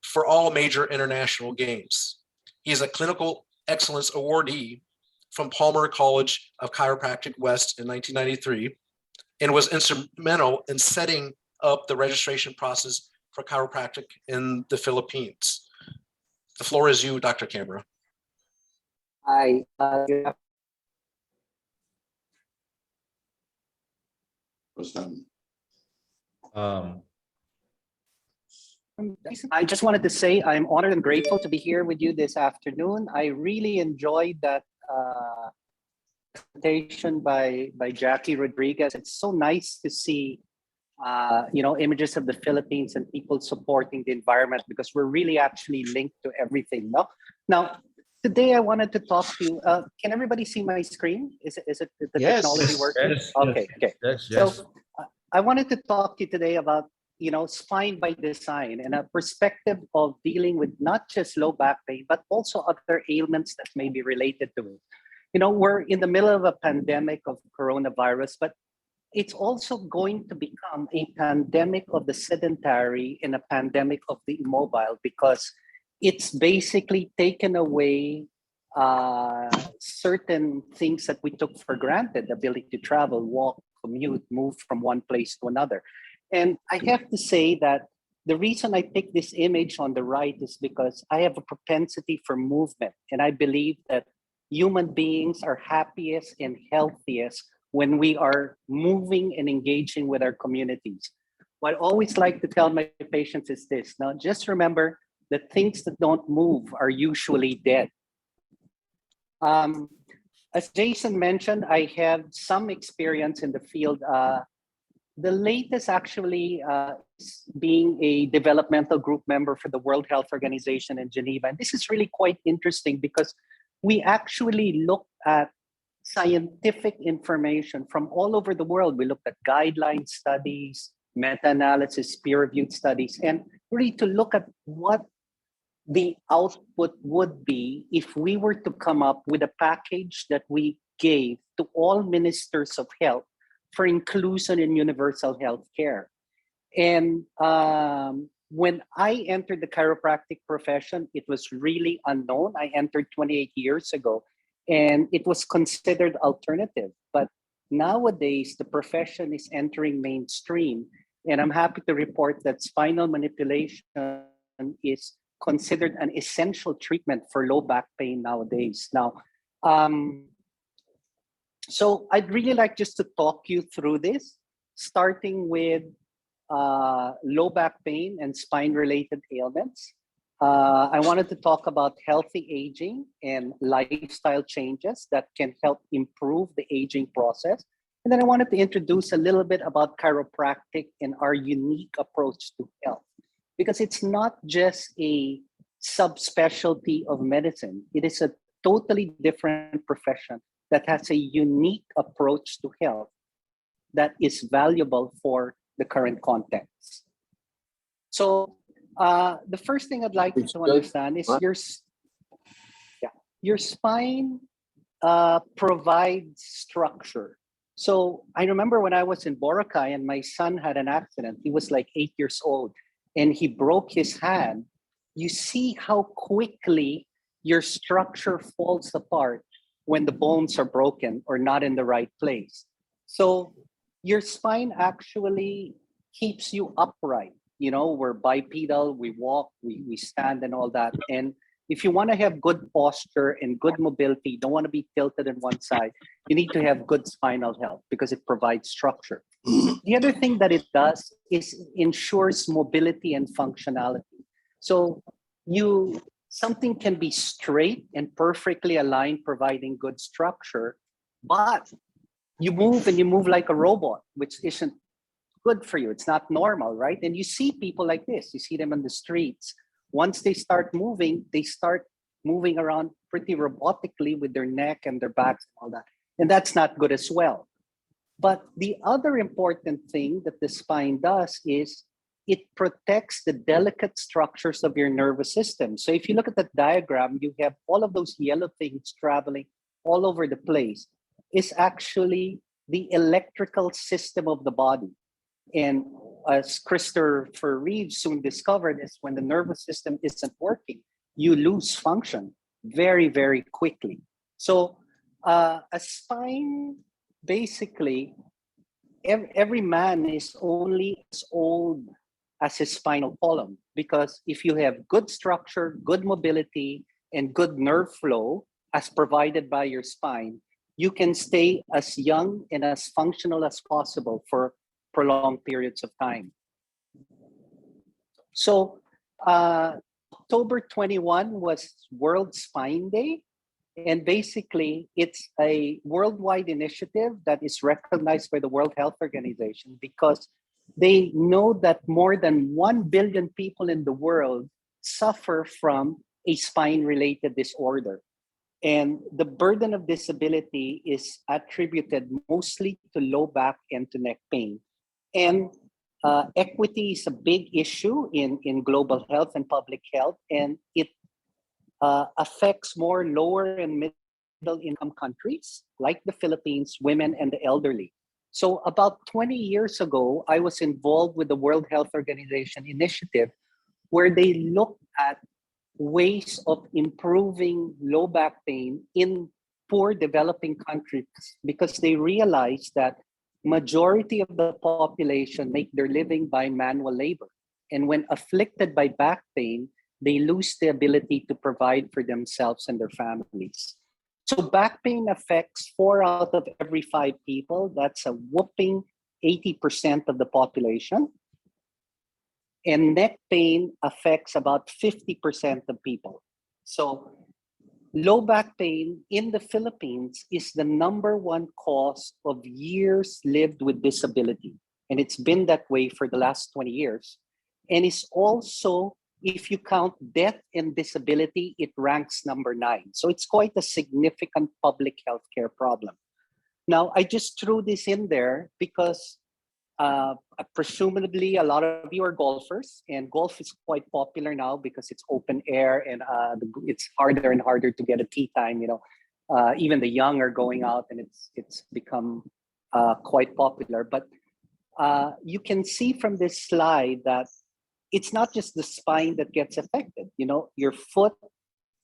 for all major international games. He is a clinical excellence awardee from Palmer College of Chiropractic West in 1993 and was instrumental in setting up the registration process for chiropractic in the Philippines. The floor is you, Dr. Camara. Hi. I just wanted to say I'm honored and grateful to be here with you this afternoon. I really enjoyed that presentation by Jackie Rodriguez. It's so nice to see images of the Philippines and people supporting the environment, because we're really actually linked to everything. No? Now, today I wanted to talk to you. Can everybody see my screen? Is it the technology working? Yes, okay. yes. So I wanted to talk to you today about spine by design and a perspective of dealing with not just low back pain, but also other ailments that may be related to it. We're in the middle of a pandemic of coronavirus, but it's also going to become a pandemic of the sedentary and a pandemic of the immobile, because it's basically taken away certain things that we took for granted: the ability to travel, walk, commute, move from one place to another. And I have to say that the reason I picked this image on the right is because I have a propensity for movement. And I believe that human beings are happiest and healthiest when we are moving and engaging with our communities. What I always like to tell my patients is this: now, just remember that things that don't move are usually dead. As Jason mentioned, I have some experience in the field The latest actually is being a developmental group member for the World Health Organization in Geneva. And this is really quite interesting because we actually look at scientific information from all over the world. We looked at guideline studies, meta-analysis, peer-reviewed studies, and really to look at what the output would be if we were to come up with a package that we gave to all ministers of health for inclusion in universal health care. And when I entered the chiropractic profession, it was really unknown. I entered 28 years ago, and it was considered alternative. But nowadays, the profession is entering mainstream, and I'm happy to report that spinal manipulation is considered an essential treatment for low back pain nowadays. Now, so I'd really like just to talk you through this, starting with low back pain and spine-related ailments. I wanted to talk about healthy aging and lifestyle changes that can help improve the aging process. And then I wanted to introduce a little bit about chiropractic and our unique approach to health, because it's not just a subspecialty of medicine. It is a totally different profession that has a unique approach to health that is valuable for the current context. So the first thing I'd like you to understand is your spine provides structure. So I remember when I was in Boracay and my son had an accident. He was like 8 years old and he broke his hand. You see how quickly your structure falls apart when the bones are broken or not in the right place. So your spine actually keeps you upright. You know, we're bipedal, we walk, we stand and all that. And if you want to have good posture and good mobility, you don't want to be tilted on one side, you need to have good spinal health because it provides structure. The other thing that it does is ensures mobility and functionality. So something can be straight and perfectly aligned, providing good structure, but you move like a robot, which isn't good for you. It's not normal, right? And you see people like this. You see them on the streets. Once they start moving around pretty robotically with their neck and their backs and all that. And that's not good as well. But the other important thing that the spine does is it protects the delicate structures of your nervous system. So if you look at the diagram, you have all of those yellow things traveling all over the place. It's actually the electrical system of the body. And as Christopher Reeves soon discovered, is when the nervous system isn't working, you lose function very, very quickly. So a spine, basically, every man is only as old as his spinal column, because if you have good structure, good mobility, and good nerve flow as provided by your spine, you can stay as young and as functional as possible for prolonged periods of time. So October 21 was World Spine Day. And basically, it's a worldwide initiative that is recognized by the World Health Organization because they know that more than 1 billion people in the world suffer from a spine-related disorder. And the burden of disability is attributed mostly to low back and to neck pain. And equity is a big issue in global health and public health, and it affects more lower and middle income countries like the Philippines, women, and the elderly. So about 20 years ago, I was involved with the World Health Organization initiative where they looked at ways of improving low back pain in poor developing countries because they realized that majority of the population make their living by manual labor. And when afflicted by back pain, they lose the ability to provide for themselves and their families. So back pain affects 4 out of every 5 people. That's a whopping 80% of the population. And neck pain affects about 50% of people. So low back pain in the Philippines is the #1 cause of years lived with disability. and it's been that way for the last 20 years. And it's also, if you count death and disability, it ranks number 9. So it's quite a significant public healthcare problem. Now, I just threw this in there because presumably a lot of you are golfers, and golf is quite popular now because it's open air and it's harder and harder to get a tee time. Even the young are going out, and it's become quite popular. But you can see from this slide that it's not just the spine that gets affected. Your foot,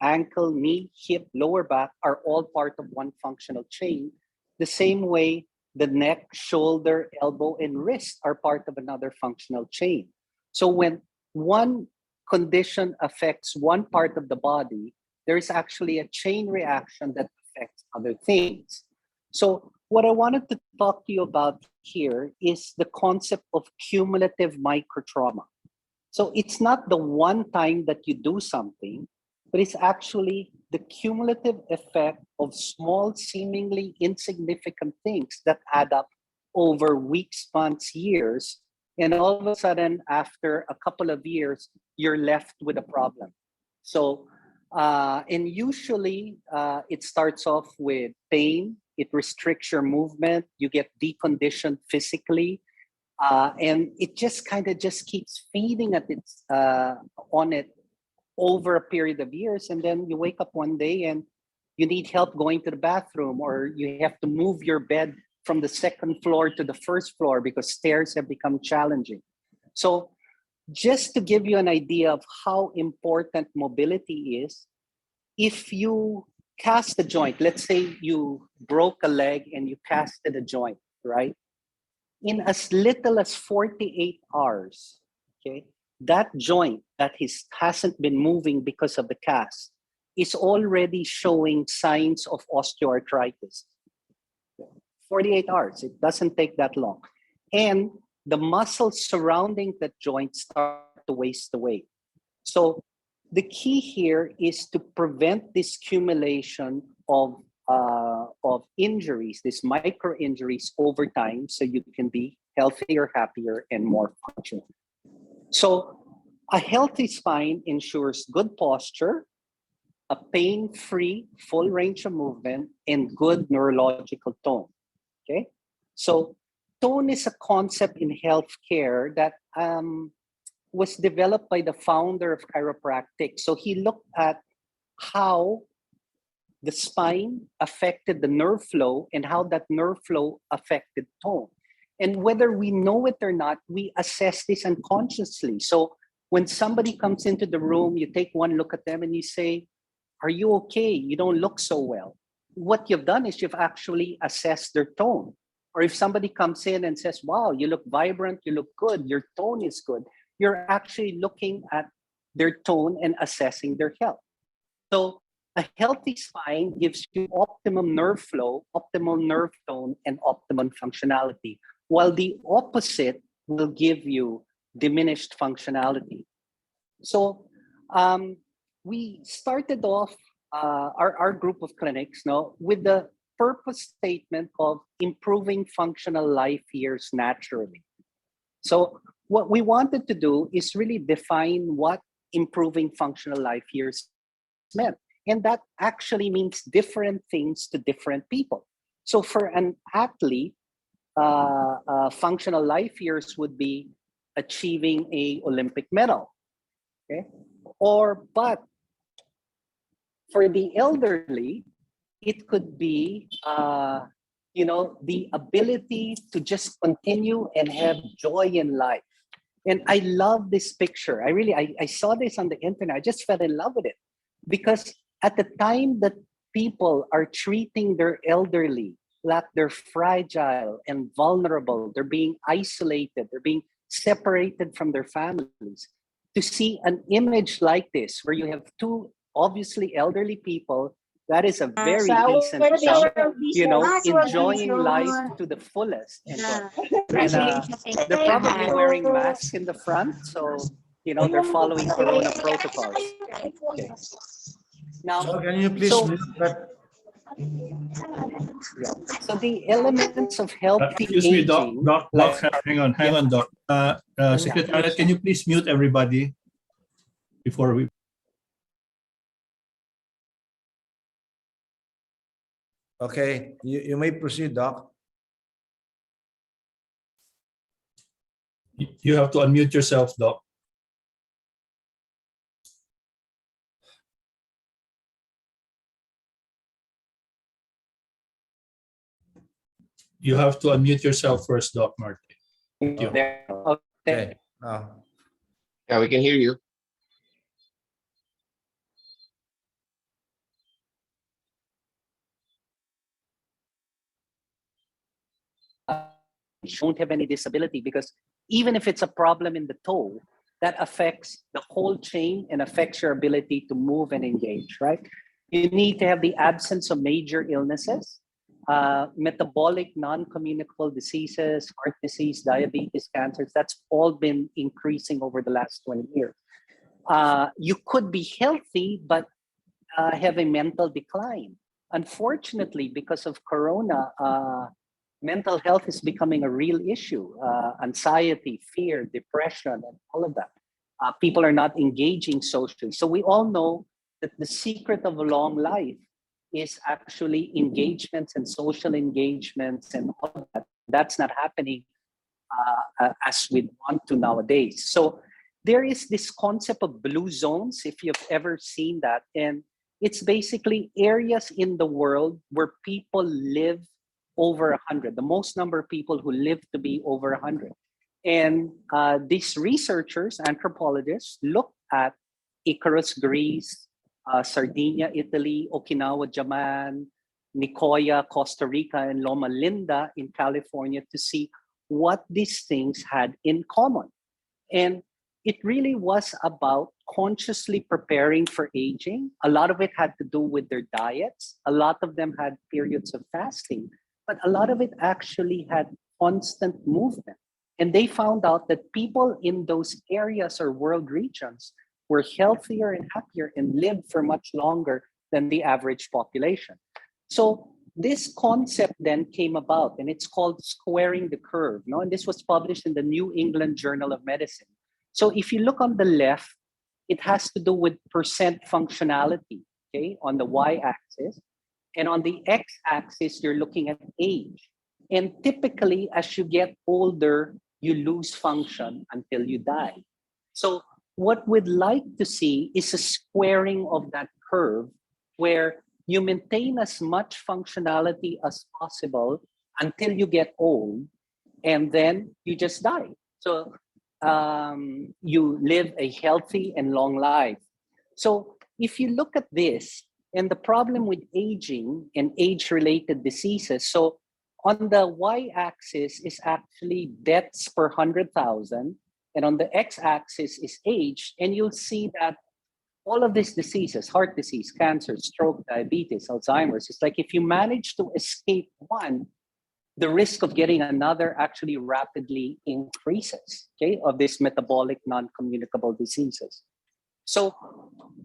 ankle, knee, hip, lower back are all part of one functional chain. The same way the neck, shoulder, elbow, and wrist are part of another functional chain. So when one condition affects one part of the body, there is actually a chain reaction that affects other things. So what I wanted to talk to you about here is the concept of cumulative microtrauma. So it's not the one time that you do something, but it's actually the cumulative effect of small, seemingly insignificant things that add up over weeks, months, years. And all of a sudden, after a couple of years, you're left with a problem. So, and usually it starts off with pain. It restricts your movement. You get deconditioned physically. And it just kind of just keeps feeding at its, on it over a period of years. And then you wake up one day and you need help going to the bathroom, or you have to move your bed from the second floor to the first floor because stairs have become challenging. So just to give you an idea of how important mobility is, if you cast a joint, let's say you broke a leg and you casted a joint, right? In as little as 48 hours, okay, that joint that hasn't been moving because of the cast is already showing signs of osteoarthritis. 48 hours, it doesn't take that long. And the muscles surrounding that joint start to waste away. So the key here is to prevent this accumulation of injuries, these micro injuries over time, so you can be healthier, happier, and more functional. So a healthy spine ensures good posture, a pain-free, full range of movement, and good neurological tone. Okay, so tone is a concept in healthcare that was developed by the founder of chiropractic. So he looked at how the spine affected the nerve flow and how that nerve flow affected tone. And whether we know it or not, we assess this unconsciously. So when somebody comes into the room, you take one look at them and you say, "Are you okay? You don't look so well." What you've done is you've actually assessed their tone. Or if somebody comes in and says, "Wow, you look vibrant, you look good, your tone is good," you're actually looking at their tone and assessing their health. So a healthy spine gives you optimum nerve flow, optimal nerve tone, and optimum functionality, while the opposite will give you diminished functionality. So we started off our group of clinics now with the purpose statement of improving functional life years naturally. So what we wanted to do is really define what improving functional life years meant. And that actually means different things to different people. So for an athlete, functional life years would be achieving an Olympic medal. Okay? But for the elderly, it could be the ability to just continue and have joy in life. And I love this picture. I saw this on the internet. I just fell in love with it. Because at the time that people are treating their elderly like they're fragile and vulnerable, they're being isolated, they're being separated from their families, to see an image like this where you have two obviously elderly people, that is a very decent jump, enjoying life to the fullest. And they're probably wearing masks in the front, so they're following Corona protocols. Okay. Now, So can you please mute that? So the elements of healthy Excuse me, Doc. aging, Doc, hang on, Doc. Secretary, can you please mute everybody before we? Okay, you may proceed, Doc. You have to unmute yourself, Doc. You have to unmute yourself first, Doc Martin. Thank you. Okay. Yeah, we can hear you. Don't have any disability, because even if it's a problem in the toe, that affects the whole chain and affects your ability to move and engage, right? You need to have the absence of major illnesses, metabolic non-communicable diseases, heart disease, diabetes, cancers. That's all been increasing over the last 20 years. You could be healthy, but have a mental decline. Unfortunately, because of Corona, mental health is becoming a real issue. Anxiety, fear, depression, and all of that. People are not engaging socially. So we all know that the secret of a long life is actually engagements and social engagements and all of that. That's not happening as we want to nowadays. So there is this concept of blue zones, if you've ever seen that. And it's basically areas in the world where people live over 100, the most number of people who live to be over 100. And these researchers, anthropologists, look at Icarus, Greece, Sardinia, Italy, Okinawa, Japan, Nicoya, Costa Rica, and Loma Linda in California to see what these things had in common. And it really was about consciously preparing for aging. A lot of it had to do with their diets. A lot of them had periods of fasting, but a lot of it actually had constant movement. And they found out that people in those areas or world regions were healthier and happier and lived for much longer than the average population. So this concept then came about, and it's called squaring the curve. No? And this was published in the New England Journal of Medicine. So if you look on the left, it has to do with percent functionality, okay, on the y-axis. And on the x-axis, you're looking at age. And typically, as you get older, you lose function until you die. So what we'd like to see is a squaring of that curve where you maintain as much functionality as possible until you get old, and then you just die. So you live a healthy and long life. So if you look at this, and the problem with aging and age-related diseases, so on the y-axis is actually deaths per 100,000, and on the x-axis is age, and you'll see that all of these diseases, heart disease, cancer, stroke, diabetes, Alzheimer's, it's like if you manage to escape one, the risk of getting another actually rapidly increases, okay, of these metabolic non-communicable diseases. So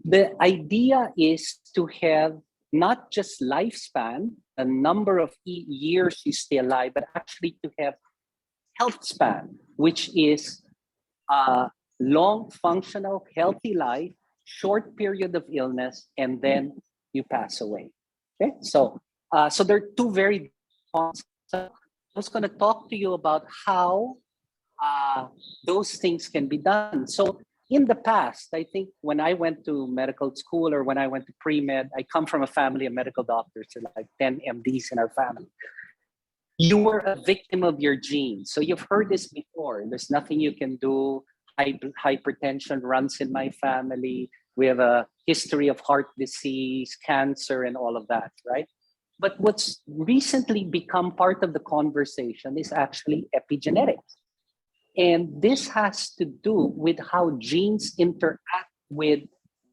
the idea is to have not just lifespan, a number of years you stay alive, but actually to have health span, which is a long, functional, healthy life, short period of illness, and then you pass away. Okay, so so there are two very concepts. I was going to talk to you about how those things can be done. So in the past, I think when I went to medical school or when I went to pre-med, I come from a family of medical doctors, so like 10 MDs in our family. You were a victim of your genes. So you've heard this before. There's nothing you can do. Hypertension runs in my family. We have a history of heart disease, cancer, and all of that, right? But what's recently become part of the conversation is actually epigenetics. And this has to do with how genes interact with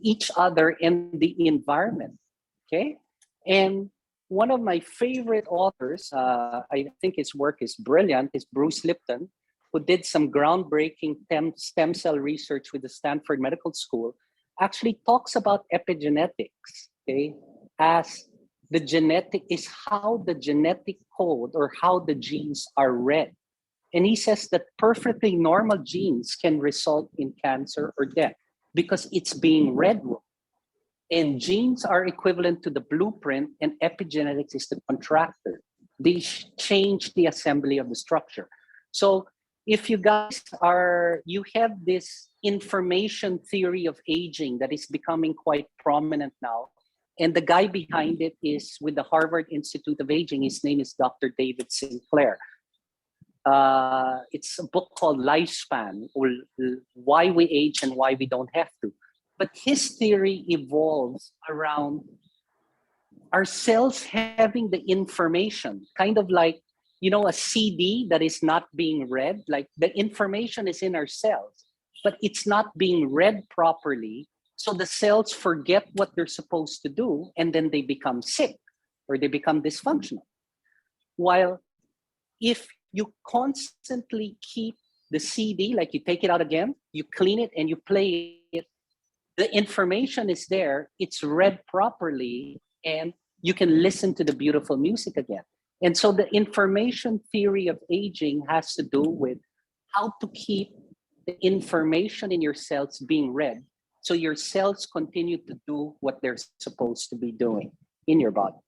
each other in the environment, okay? And one of my favorite authors, I think his work is brilliant, is Bruce Lipton, who did some groundbreaking stem cell research with the Stanford Medical School, actually talks about epigenetics, okay, as the genetic is how the genetic code or how the genes are read. And he says that perfectly normal genes can result in cancer or death because it's being read wrong. And genes are equivalent to the blueprint, and epigenetics is the contractor. They change the assembly of the structure. So if you guys you have this information theory of aging that is becoming quite prominent now. And the guy behind it is with the Harvard Institute of Aging. His name is Dr. David Sinclair. It's a book called Lifespan, or Why We Age and Why We Don't Have to. But his theory evolves around our cells having the information, kind of like, a CD that is not being read. Like the information is in our cells, but it's not being read properly. So the cells forget what they're supposed to do, and then they become sick or they become dysfunctional. While if you constantly keep the CD, like you take it out again, you clean it and you play it, the information is there, it's read properly, and you can listen to the beautiful music again. And so the information theory of aging has to do with how to keep the information in your cells being read, so your cells continue to do what they're supposed to be doing in your body.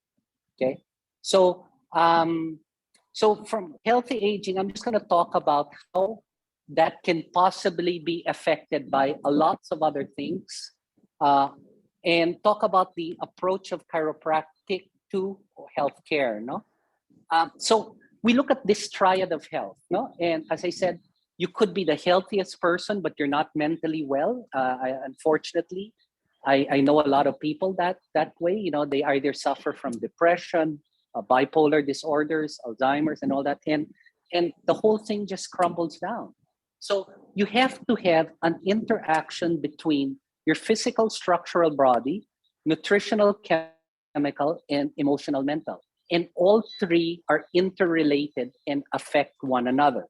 Okay, so from healthy aging, I'm just going to talk about how that can possibly be affected by lots of other things, and talk about the approach of chiropractic to healthcare. So we look at this triad of health, and as I said, you could be the healthiest person, but you're not mentally well. Unfortunately, I know a lot of people that way. They either suffer from depression, bipolar disorders, Alzheimer's, and all that, and the whole thing just crumbles down. So you have to have an interaction between your physical structural body, nutritional, chemical, and emotional mental. And all three are interrelated and affect one another.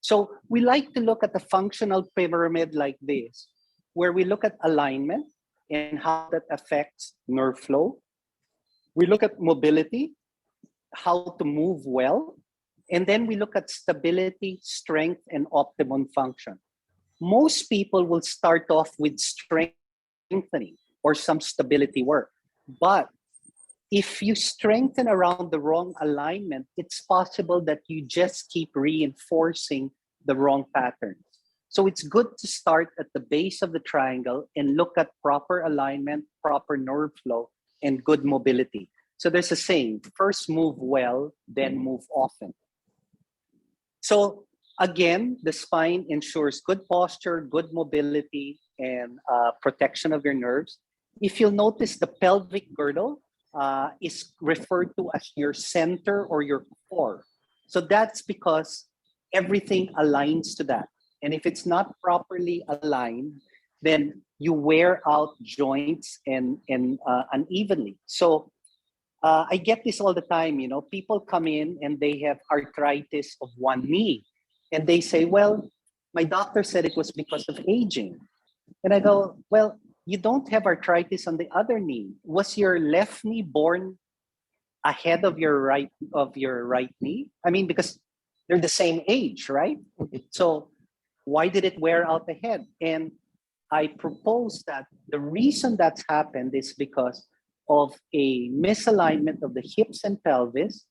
So we like to look at the functional pyramid like this, where we look at alignment and how that affects nerve flow. We look at mobility, how to move well, and then we look at stability, strength, and optimum function. Most people will start off with strengthening or some stability work. But if you strengthen around the wrong alignment, it's possible that you just keep reinforcing the wrong patterns. So it's good to start at the base of the triangle and look at proper alignment, proper nerve flow, and good mobility. So there's a saying, first move well, then move often. So again, the spine ensures good posture, good mobility, and protection of your nerves. If you'll notice, the pelvic girdle is referred to as your center or your core. So that's because everything aligns to that. And if it's not properly aligned, then you wear out joints and unevenly. So I get this all the time. People come in and they have arthritis of one knee, and they say, well, my doctor said it was because of aging. And I go, well, you don't have arthritis on the other knee. Was your left knee born ahead of your right knee? I mean, because they're the same age, right? So why did it wear out the head? And I propose that the reason that's happened is because of a misalignment of the hips and pelvis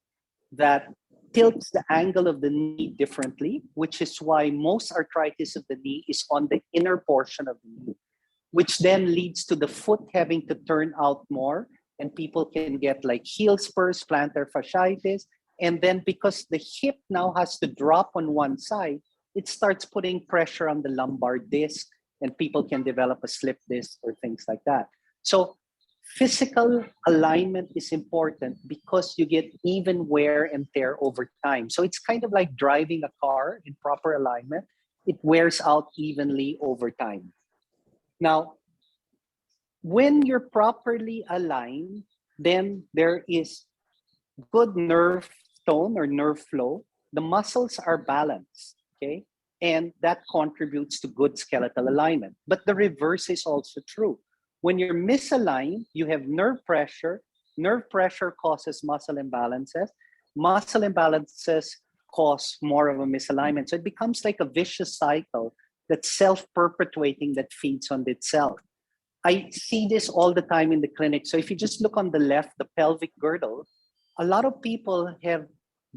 that tilts the angle of the knee differently, which is why most arthritis of the knee is on the inner portion of the knee, which then leads to the foot having to turn out more, and people can get like heel spurs, plantar fasciitis. And then because the hip now has to drop on one side, it starts putting pressure on the lumbar disc, and people can develop a slip disc or things like that. So physical alignment is important because you get even wear and tear over time. So it's kind of like driving a car in proper alignment. It wears out evenly over time. Now, when you're properly aligned, then there is good nerve tone or nerve flow. The muscles are balanced, okay? And that contributes to good skeletal alignment. But the reverse is also true. When you're misaligned, you have nerve pressure. Nerve pressure causes muscle imbalances. Muscle imbalances cause more of a misalignment. So it becomes like a vicious cycle that's self-perpetuating, that feeds on itself. I see this all the time in the clinic. So if you just look on the left, the pelvic girdle, a lot of people have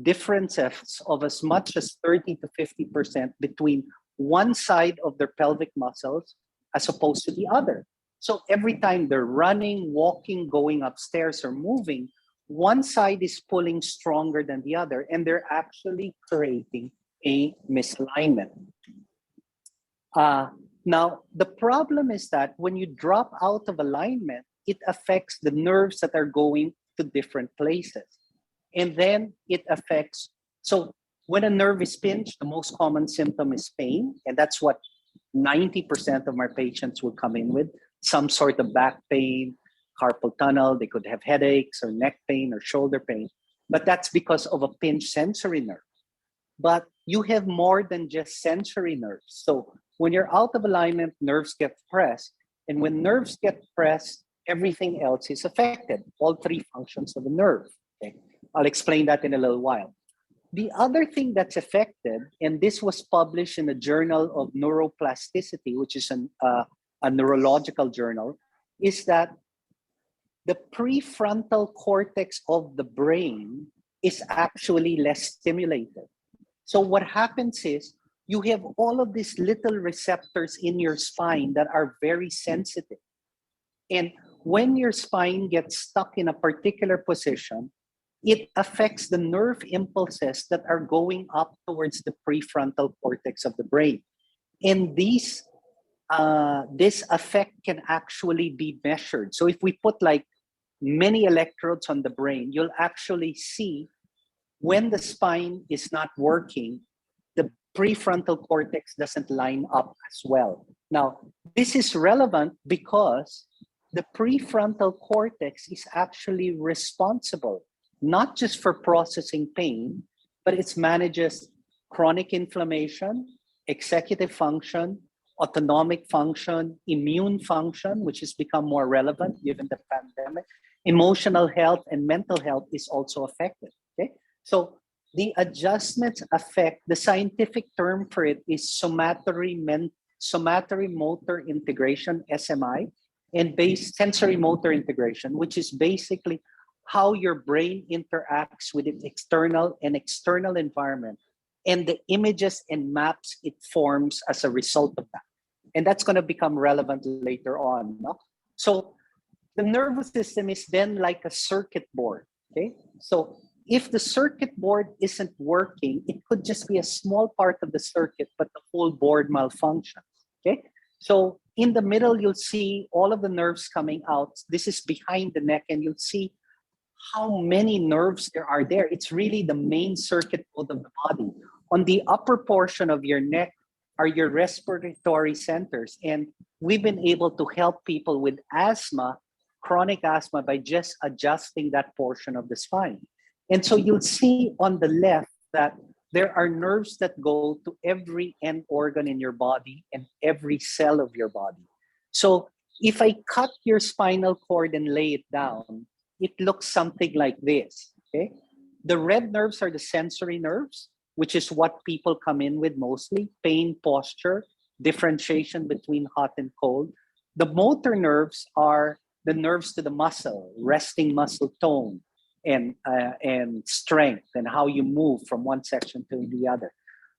differences of as much as 30 to 50% between one side of their pelvic muscles as opposed to the other. So every time they're running, walking, going upstairs, or moving, one side is pulling stronger than the other, and they're actually creating a misalignment. Now, the problem is that when you drop out of alignment, it affects the nerves that are going to different places. And then it affects, so when a nerve is pinched, the most common symptom is pain. And that's what 90% of my patients will come in with, some sort of back pain, carpal tunnel. They could have headaches or neck pain or shoulder pain, but that's because of a pinched sensory nerve. But you have more than just sensory nerves. So when you're out of alignment, nerves get pressed. And when nerves get pressed, everything else is affected, all three functions of the nerve. Okay? I'll explain that in a little while. The other thing that's affected, and this was published in the Journal of Neuroplasticity, which is a neurological journal, is that the prefrontal cortex of the brain is actually less stimulated. So what happens is you have all of these little receptors in your spine that are very sensitive. And when your spine gets stuck in a particular position, it affects the nerve impulses that are going up towards the prefrontal cortex of the brain. And this effect can actually be measured. So if we put like many electrodes on the brain, you'll actually see when the spine is not working, the prefrontal cortex doesn't line up as well. Now, this is relevant because the prefrontal cortex is actually responsible not just for processing pain, but it manages chronic inflammation, executive function, autonomic function, immune function, which has become more relevant given the pandemic. Emotional health and mental health is also affected. Okay, so the adjustments affect, the scientific term for it is somatary motor integration, SMI, and sensory motor integration, which is basically how your brain interacts with its external and external environment and the images and maps it forms as a result of that. And that's going to become relevant later on. No? So the nervous system is then like a circuit board. Okay, so if the circuit board isn't working, it could just be a small part of the circuit, but the whole board malfunctions. Okay, so in the middle, you'll see all of the nerves coming out. This is behind the neck, and you'll see how many nerves there are there. It's really the main circuit board of the body. On the upper portion of your neck are your respiratory centers. And we've been able to help people with asthma, chronic asthma, by just adjusting that portion of the spine. And so you'll see on the left that there are nerves that go to every end organ in your body and every cell of your body. So if I cut your spinal cord and lay it down, it looks something like this, okay? The red nerves are the sensory nerves, which is what people come in with mostly, pain, posture, differentiation between hot and cold. The motor nerves are the nerves to the muscle, resting muscle tone and strength and how you move from one section to the other.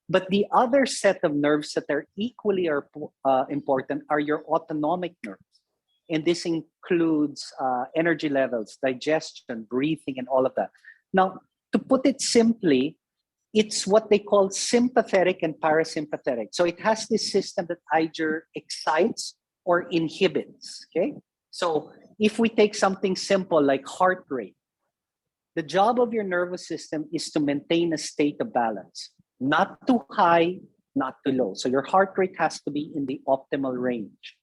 But the other set of nerves that are equally important are your autonomic nerves. And this includes energy levels, digestion, breathing, and all of that. Now, to put it simply, it's what they call sympathetic and parasympathetic. So it has this system that either excites or inhibits, okay? So if we take something simple like heart rate, the job of your nervous system is to maintain a state of balance, not too high, not too low. So your heart rate has to be in the optimal range.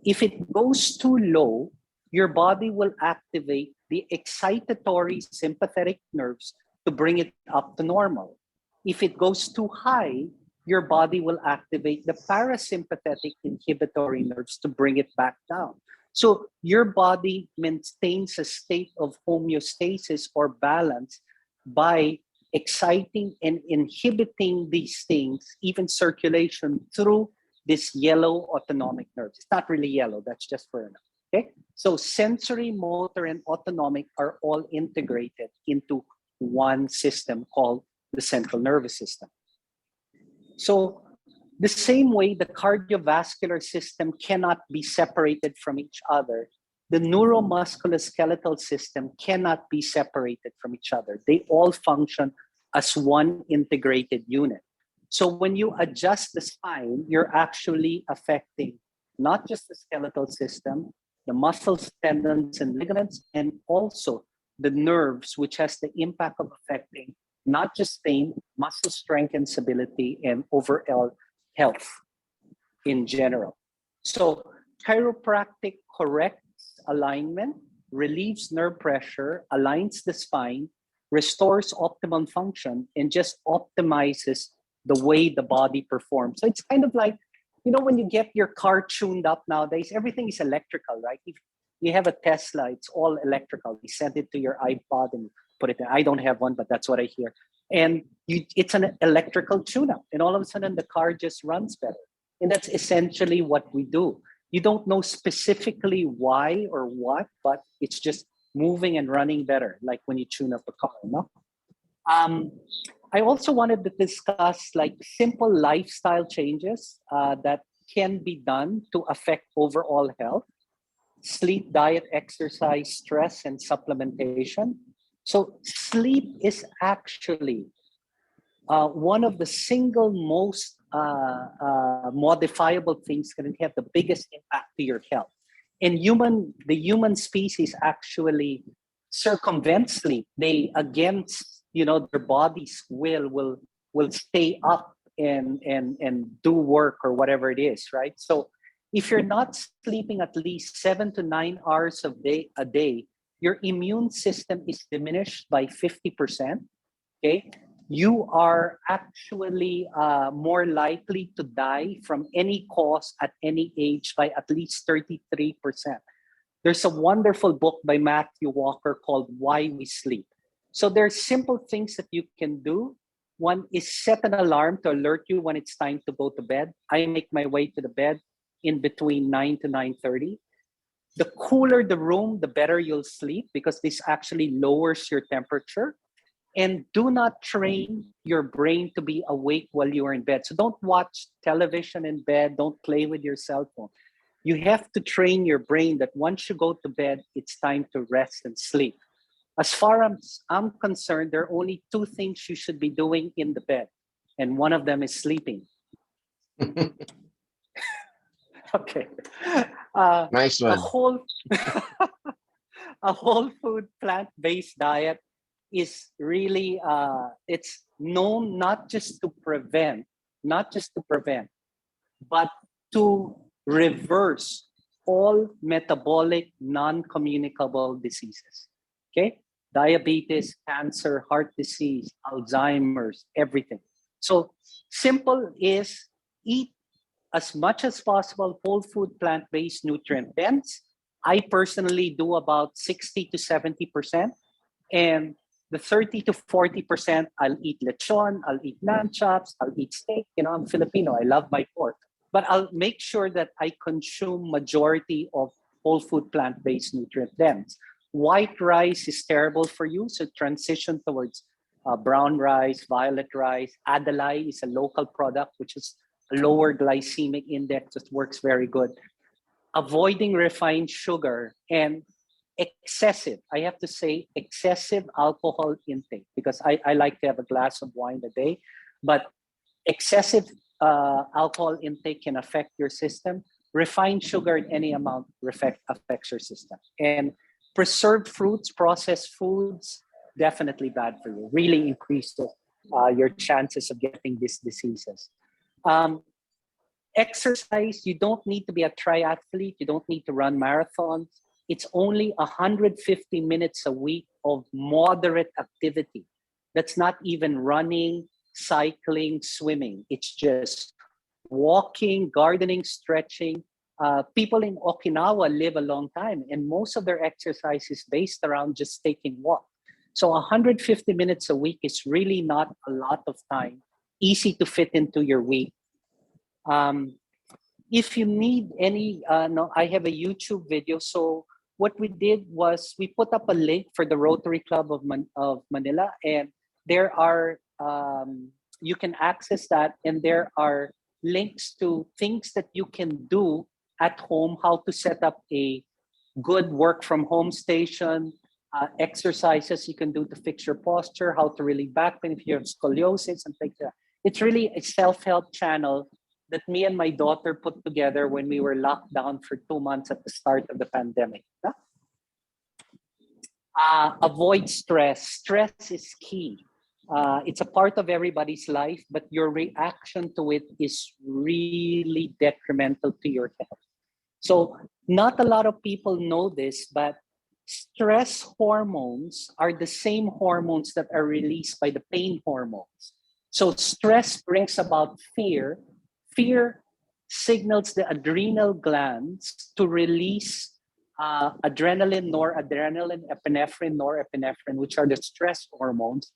If it goes too low, your body will activate the excitatory sympathetic nerves to bring it up to normal. If it goes too high, your body will activate the parasympathetic inhibitory nerves to bring it back down. So your body maintains a state of homeostasis or balance by exciting and inhibiting these things, even circulation, through this yellow autonomic nerves. It's not really yellow, that's just for enough. Okay, so sensory, motor, and autonomic are all integrated into one system called the central nervous system. So the same way the cardiovascular system cannot be separated from each other, the neuromusculoskeletal system cannot be separated from each other. They all function as one integrated unit. So when you adjust the spine, you're actually affecting not just the skeletal system, the muscles, tendons, and ligaments, and also the nerves, which has the impact of affecting not just pain, muscle strength and stability, and overall health in general. So chiropractic corrects alignment, relieves nerve pressure, aligns the spine, restores optimum function, and just optimizes the way the body performs. So it's kind of like, you know, when you get your car tuned up nowadays, everything is electrical, right? If you have a Tesla, it's all electrical. You send it to your iPod and put it in. I don't have one, but that's what I hear. And it's an electrical tune-up. And all of a sudden, the car just runs better. And that's essentially what we do. You don't know specifically why or what, but it's just moving and running better, like when you tune up a car, no? I also wanted to discuss like simple lifestyle changes that can be done to affect overall health: sleep, diet, exercise, stress, and supplementation. So sleep is actually one of the single most modifiable things that can have the biggest impact to your health. And the human species actually circumvent sleep. They, against their body's will stay up and do work or whatever it is, right? So if you're not sleeping at least 7 to 9 hours a day, your immune system is diminished by 50%. Okay, you are actually more likely to die from any cause at any age by at least 33%. There's a wonderful book by Matthew Walker called Why We Sleep. So there's simple things that you can do. One is set an alarm to alert you when it's time to go to bed. I make my way to the bed in between 9 to 9:30. The cooler the room, the better you'll sleep, because this actually lowers your temperature. And do not train your brain to be awake while you are in bed. So don't watch television in bed. Don't play with your cell phone. You have to train your brain that once you go to bed, it's time to rest and sleep. As far as I'm concerned, there are only 2 things you should be doing in the bed, and one of them is sleeping. Okay. Nice one. A whole food plant-based diet is really it's known not just to prevent, but to reverse all metabolic non-communicable diseases. Okay, diabetes, cancer, heart disease, Alzheimer's, everything. So simple is eat as much as possible whole food, plant-based, nutrient dense. I personally do about 60 to 70%. And the 30 to 40%, I'll eat lechon, I'll eat lamb chops, I'll eat steak. I'm Filipino, I love my pork. But I'll make sure that I consume majority of whole food, plant-based, nutrient dense. White rice is terrible for you, so transition towards brown rice, violet rice. Adalai is a local product, which is a lower glycemic index that works very good. Avoiding refined sugar and excessive alcohol intake, because I like to have a glass of wine a day, but excessive alcohol intake can affect your system. Refined sugar in any amount affects your system. And preserved fruits, processed foods, definitely bad for you. Really increases your chances of getting these diseases. Exercise, you don't need to be a triathlete. You don't need to run marathons. It's only 150 minutes a week of moderate activity. That's not even running, cycling, swimming. It's just walking, gardening, stretching, people in Okinawa live a long time, and most of their exercise is based around just taking walk. So 150 minutes a week is really not a lot of time, easy to fit into your week. If you need any, no, I have a YouTube video. So what we did was we put up a link for the Rotary Club of Manila, and there are, you can access that, and there are links to things that you can do at home, how to set up a good work from home station, exercises you can do to fix your posture, how to relieve back pain if you have scoliosis and things like that. It's really a self-help channel that me and my daughter put together when we were locked down for 2 months at the start of the pandemic. Avoid stress. Stress is key. It's a part of everybody's life, but your reaction to it is really detrimental to your health. So not a lot of people know this, but stress hormones are the same hormones that are released by the pain hormones. So stress brings about fear. Fear signals the adrenal glands to release adrenaline, noradrenaline, epinephrine, norepinephrine, which are the stress hormones.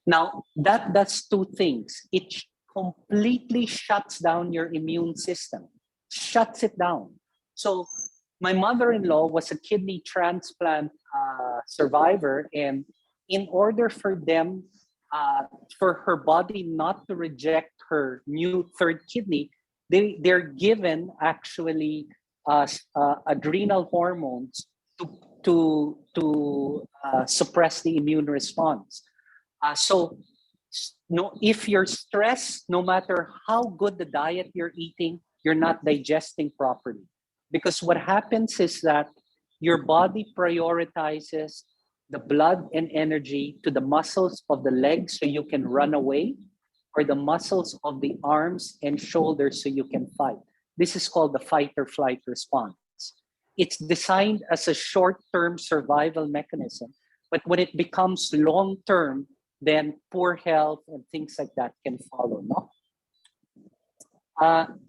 Now, that does two things. It completely shuts down your immune system, shuts it down. So my mother-in-law was a kidney transplant survivor, and in order for them, for her body not to reject her new third kidney, they're given actually adrenal hormones to suppress the immune response. So if you're stressed, no matter how good the diet you're eating, you're not digesting properly. Because what happens is that your body prioritizes the blood and energy to the muscles of the legs so you can run away, or the muscles of the arms and shoulders so you can fight. This is called the fight or flight response. It's designed as a short-term survival mechanism, but when it becomes long-term, then poor health and things like that can follow. No?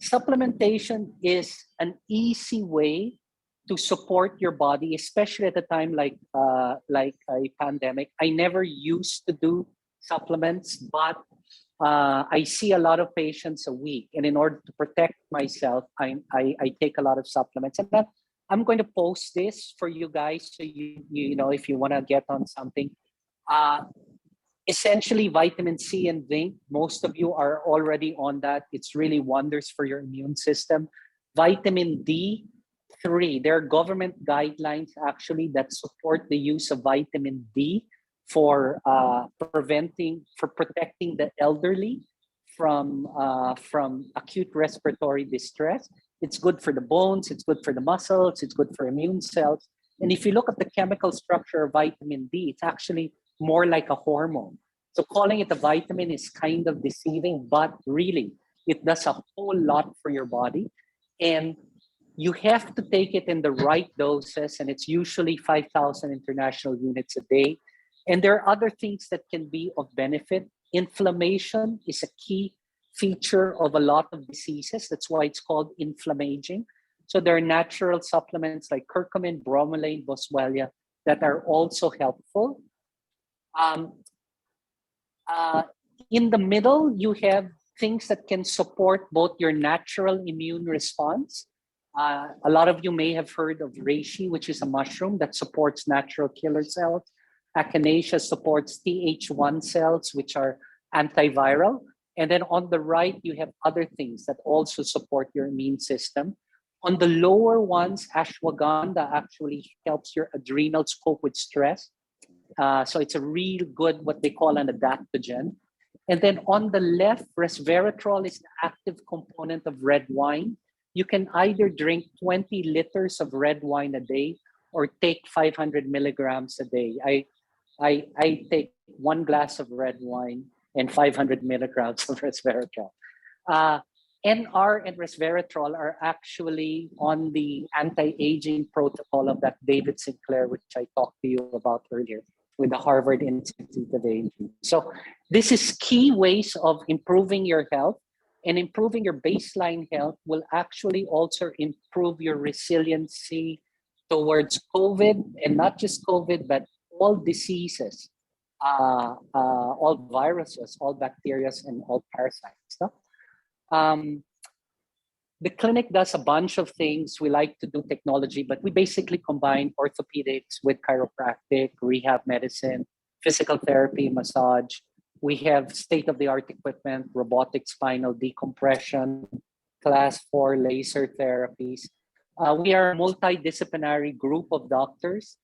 Supplementation is an easy way to support your body, especially at a time like a pandemic. I never used to do supplements, but I see a lot of patients a week, and in order to protect myself, I take a lot of supplements. And that, I'm going to post this for you guys, so you know, if you want to get on something. Essentially, vitamin C and zinc, most of you are already on that. It's really wonders for your immune system. Vitamin D3, there are government guidelines actually that support the use of vitamin D for protecting the elderly from acute respiratory distress. It's good for the bones, it's good for the muscles, it's good for immune cells. And if you look at the chemical structure of vitamin D, it's actually more like a hormone. So calling it a vitamin is kind of deceiving, but really, it does a whole lot for your body. And you have to take it in the right doses, and it's usually 5,000 international units a day. And there are other things that can be of benefit. Inflammation is a key feature of a lot of diseases. That's why it's called inflammaging. So there are natural supplements like curcumin, bromelain, boswellia that are also helpful. In the middle, you have things that can support both your natural immune response. A lot of you may have heard of reishi, which is a mushroom that supports natural killer cells. Echinacea supports Th1 cells, which are antiviral. And then on the right, you have other things that also support your immune system. On the lower ones, ashwagandha actually helps your adrenals cope with stress. So it's a real good, what they call an adaptogen. And then on the left, resveratrol is the active component of red wine. You can either drink 20 liters of red wine a day or take 500 milligrams a day. I take 1 glass of red wine and 500 milligrams of resveratrol. NR and resveratrol are actually on the anti-aging protocol of that David Sinclair, which I talked to you about earlier with the Harvard Institute of Aging. So this is key ways of improving your health. And improving your baseline health will actually also improve your resiliency towards COVID, and not just COVID, but all diseases, all viruses, all bacteria, and all parasites. No? The clinic does a bunch of things. We like to do technology, but we basically combine orthopedics with chiropractic, rehab medicine, physical therapy, massage. We have state-of-the-art equipment, robotic spinal decompression, class 4 laser therapies. We are a multidisciplinary group of doctors.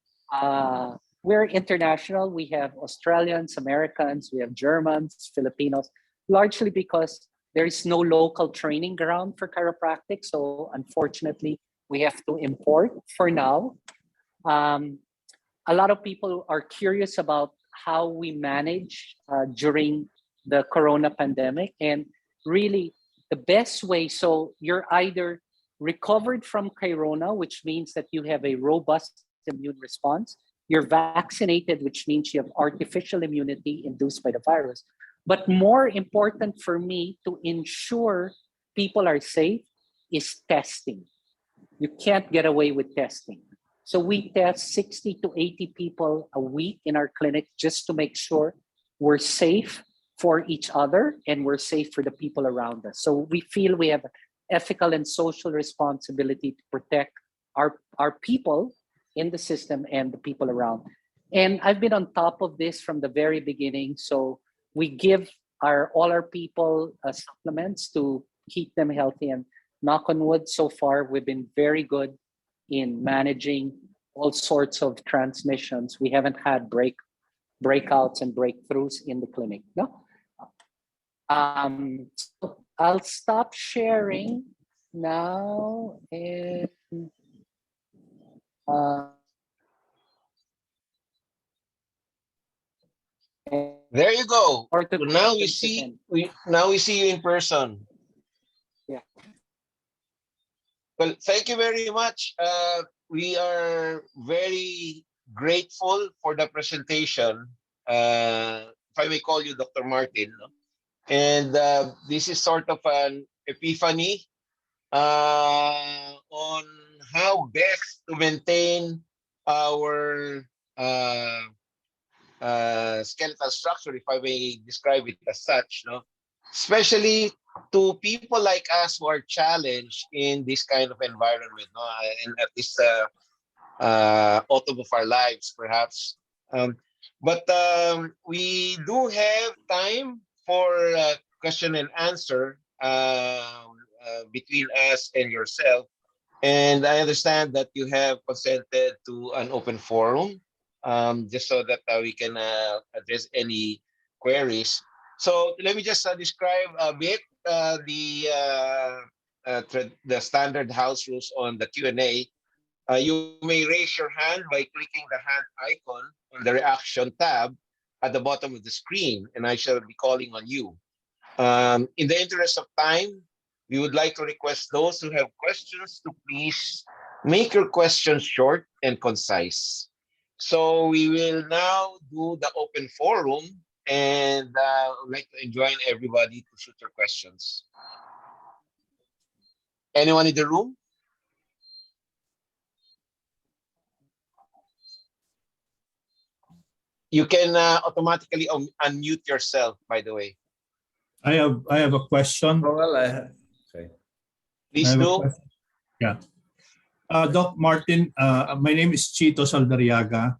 We're international. We have Australians, Americans, we have Germans, Filipinos, largely because there is no local training ground for chiropractic. So unfortunately, we have to import for now. A lot of people are curious about how we manage during the corona pandemic. And really the best way, so you're either recovered from corona, which means that you have a robust immune response. You're vaccinated, which means you have artificial immunity induced by the virus. But more important for me to ensure people are safe is testing. You can't get away with testing. So we test 60 to 80 people a week in our clinic just to make sure we're safe for each other and we're safe for the people around us. So we feel we have an ethical and social responsibility to protect our people in the system and the people around. And I've been on top of this from the very beginning. So we give all our people supplements to keep them healthy, and knock on wood, so far we've been very good in managing all sorts of transmissions. We haven't had breakouts and breakthroughs in the clinic. No. So I'll stop sharing now, and there you go. So now we see you in person. Yeah. Well, thank you very much. We are very grateful for the presentation. If I may call you Dr. Martin. No? And this is sort of an epiphany on how best to maintain our skeletal structure, if I may describe it as such, no? Especially to people like us who are challenged in this kind of environment, no? And at this autumn of our lives, perhaps. But we do have time for question and answer between us and yourself. And I understand that you have consented to an open forum, just so that we can address any queries. So let me just describe a bit the standard house rules on the Q&A. You may raise your hand by clicking the hand icon on the reaction tab at the bottom of the screen, and I shall be calling on you. In the interest of time, we would like to request those who have questions to please make your questions short and concise. So we will now do the open forum, and I would like to join everybody to shoot your questions. Anyone in the room? You can automatically unmute yourself, by the way. I have a question. Oh, well, okay. Please do. Yeah. Doc Martin, my name is Chito Saldariaga.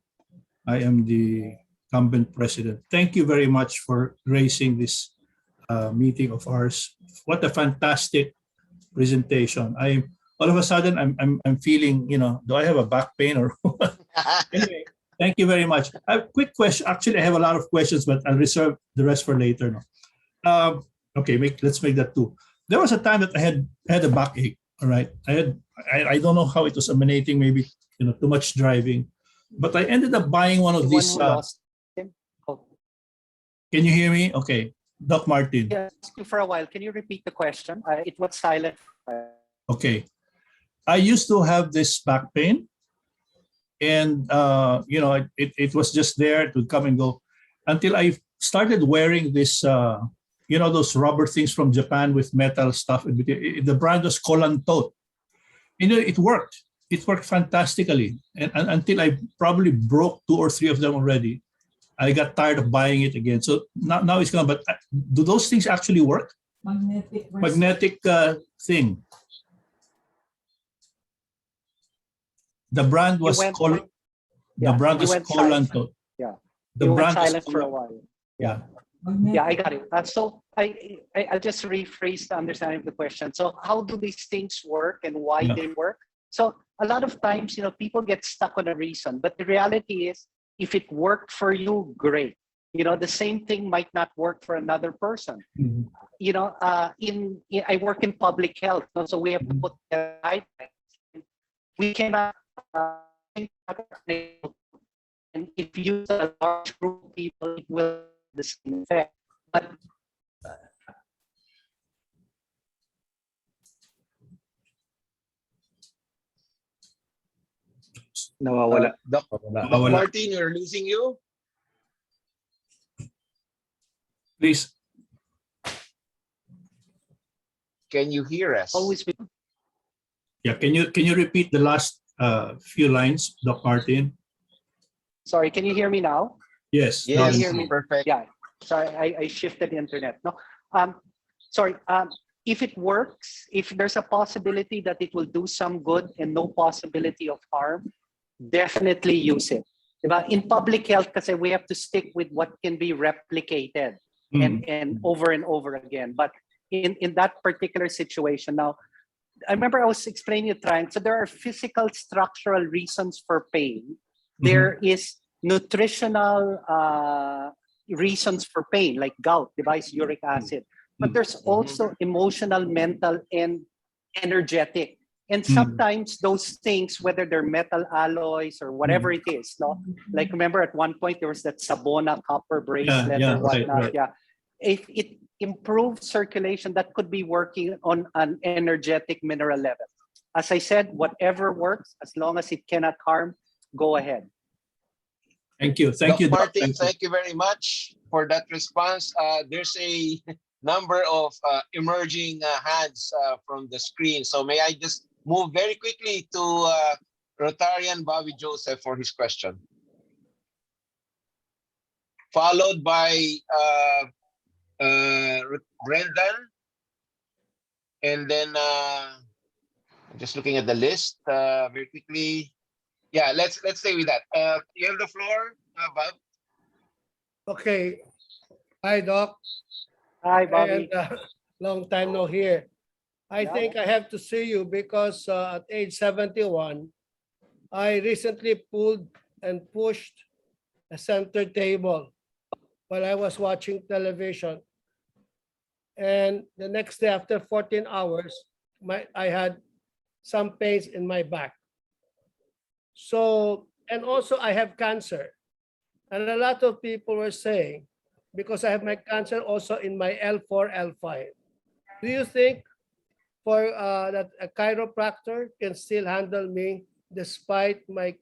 I am the incumbent president. Thank you very much for raising this meeting of ours. What a fantastic presentation. All of a sudden I'm feeling, do I have a back pain or what? Anyway, thank you very much. I have a quick question. Actually, I have a lot of questions, but I'll reserve the rest for later. No. Okay, let's make that two. There was a time that I had a backache. All right, I don't know how it was emanating. Maybe too much driving, but I ended up buying one of these. Can you hear me? Okay, Doc Martin. Yes, for a while. Can you repeat the question? It was silent. Okay, I used to have this back pain, and it was just there to come and go until I started wearing this you know, those rubber things from Japan with metal stuff. The brand was Colantot. You know, it worked. It worked fantastically. And until I probably broke 2 or 3 of them already, I got tired of buying it again. So now it's gone. But do those things actually work? Magnetic thing. The brand was Colantot. Yeah. The You went brand was silent for a while. Yeah. Yeah, I got it. So I'll just rephrase the understanding of the question. So how do these things work and why Yeah. they work? So a lot of times, you know, people get stuck on a reason, but the reality is, if it worked for you, great. You know, the same thing might not work for another person. Mhm. You know, I work in public health, so we have to put the guidelines. We cannot. And if you use a large group of people, it will have the same effect. But Nawawala. Doc Nawawala. Martin, we're losing you. Please. Can you hear us? always be Yeah. Can you repeat the last few lines, Doc Martin? sorry. Can you hear me now? Yes. Yes, Can you hear me? perfect. Yeah. Sorry, I shifted the internet. No. Sorry. If it works, if there's a possibility that it will do some good and no possibility of harm, definitely use it. Diba? In public health, kasi we have to stick with what can be replicated and over again. But in that particular situation, now, I remember I was explaining it, Ryan. So there are physical structural reasons for pain. There is nutritional reasons for pain, like gout, device uric acid. But there's also emotional, mental, and energetic. And sometimes those things, whether they're metal alloys or whatever it is, no? Like remember at one point there was that Sabona copper bracelet or whatnot. Right. Yeah. If it improves circulation, that could be working on an energetic mineral level. As I said, whatever works, as long as it cannot harm, go ahead. Thank you. Doc Martin, thank you very much for that response. There's a number of emerging hands from the screen. So may I just move very quickly to Rotarian Bobby Joseph for his question. Followed by Brendan. And then I'm just looking at the list very quickly. Yeah, let's stay with that. You have the floor, Bob. Okay. Hi, Doc. Hi, Bobby. And long time no here. I think I have to see you because at age 71, I recently pulled and pushed a center table while I was watching television. And the next day, after 14 hours, I had some pains in my back. So, and also I have cancer. And a lot of people were saying, because I have my cancer also in my L4, L5. Do you think for that a chiropractor can still handle me despite my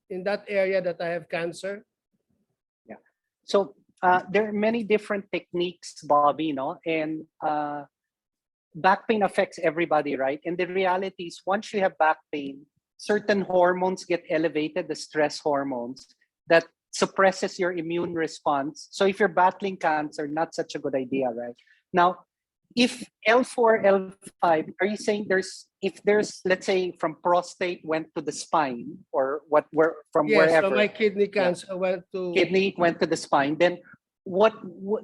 in that area that I have cancer? Yeah. So there are many different techniques, Bobby, no? And back pain affects everybody, right? And the reality is once you have back pain, certain hormones get elevated, the stress hormones, that suppresses your immune response. So if you're battling cancer, not such a good idea, right? Now, if L4, L5, are you saying if there's, let's say, from prostate went to the spine or from wherever? Yes, so my kidney cancer went to... Kidney went to the spine. Then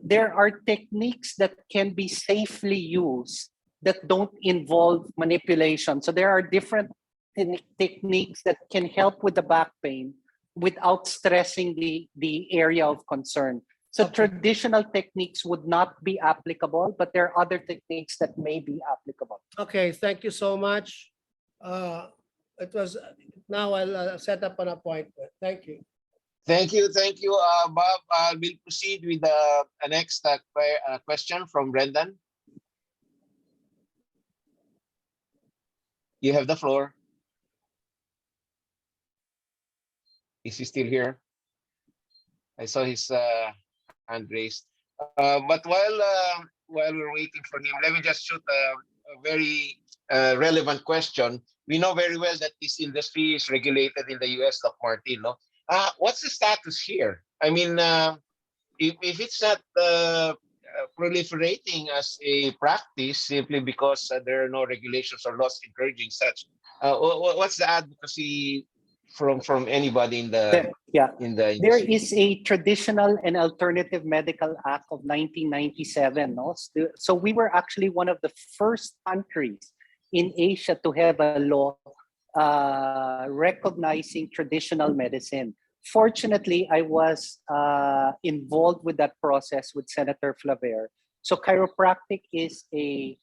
there are techniques that can be safely used that don't involve manipulation. So there are different techniques that can help with the back pain without stressing the area of concern. So traditional techniques would not be applicable, but there are other techniques that may be applicable. Okay, thank you so much. Now I'll set up an appointment. Thank you. Thank you, Bob. We'll proceed with the next question from Brendan. You have the floor. Is he still here? I saw his hand raised. But while while we're waiting for him, let me just shoot a very relevant question. We know very well that this industry is regulated in the US, Doc Martin. No? What's the status here? I mean, if it's not proliferating as a practice simply because there are no regulations or laws encouraging such, what's the advocacy from anybody in the There industry? is a Traditional and Alternative Medical Act of 1997. No? So we were actually one of the first countries in Asia to have a law recognizing traditional medicine. Fortunately, I was involved with that process with Senator Flaver. So chiropractic is a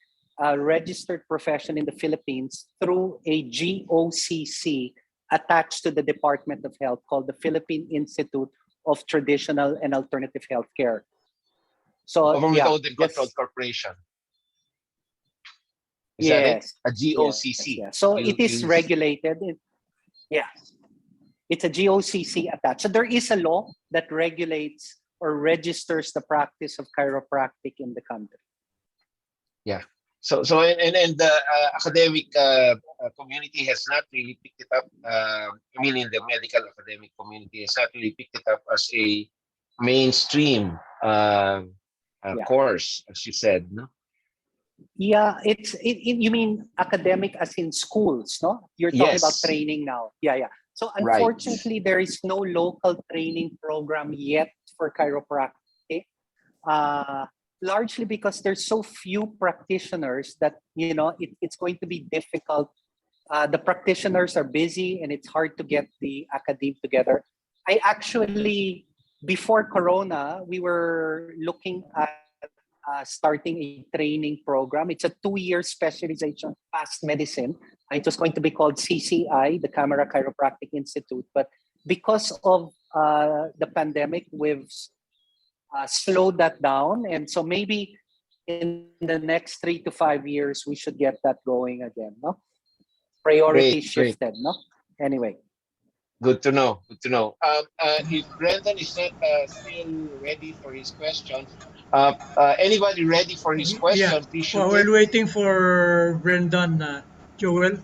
registered profession in the Philippines through a GOCC attached to the Department of Health called the Philippine Institute of Traditional and Alternative Healthcare. So Government-owned and controlled corporation. Is that it? A GOCC. Yes. So it is regulated. It's a GOCC attached. So there is a law that regulates or registers the practice of chiropractic in the country. Yeah. So and the academic community has not really picked it up. I mean, in the medical academic community has not really picked it up as a mainstream course, as you said, no? Yeah, you mean academic as in schools, no? You're talking about Yes. training now. Yeah. So Right. unfortunately, there is no local training program yet for chiropractic. Largely because there's so few practitioners that, it's going to be difficult. The practitioners are busy and it's hard to get the academe together. I actually, before Corona, we were looking at starting a training program. It's a 2-year specialization, past medicine. It was going to be called CCI, the Camara Chiropractic Institute. But because of the pandemic, we've slowed that down. And so maybe in the next 3 to 5 years, we should get that going again. No? Priority shifted. No? Anyway. Good to know. Good to know. If Brendan is not still ready for his question, anybody ready for his question? Please shoot While it. waiting for Brendan, Joel.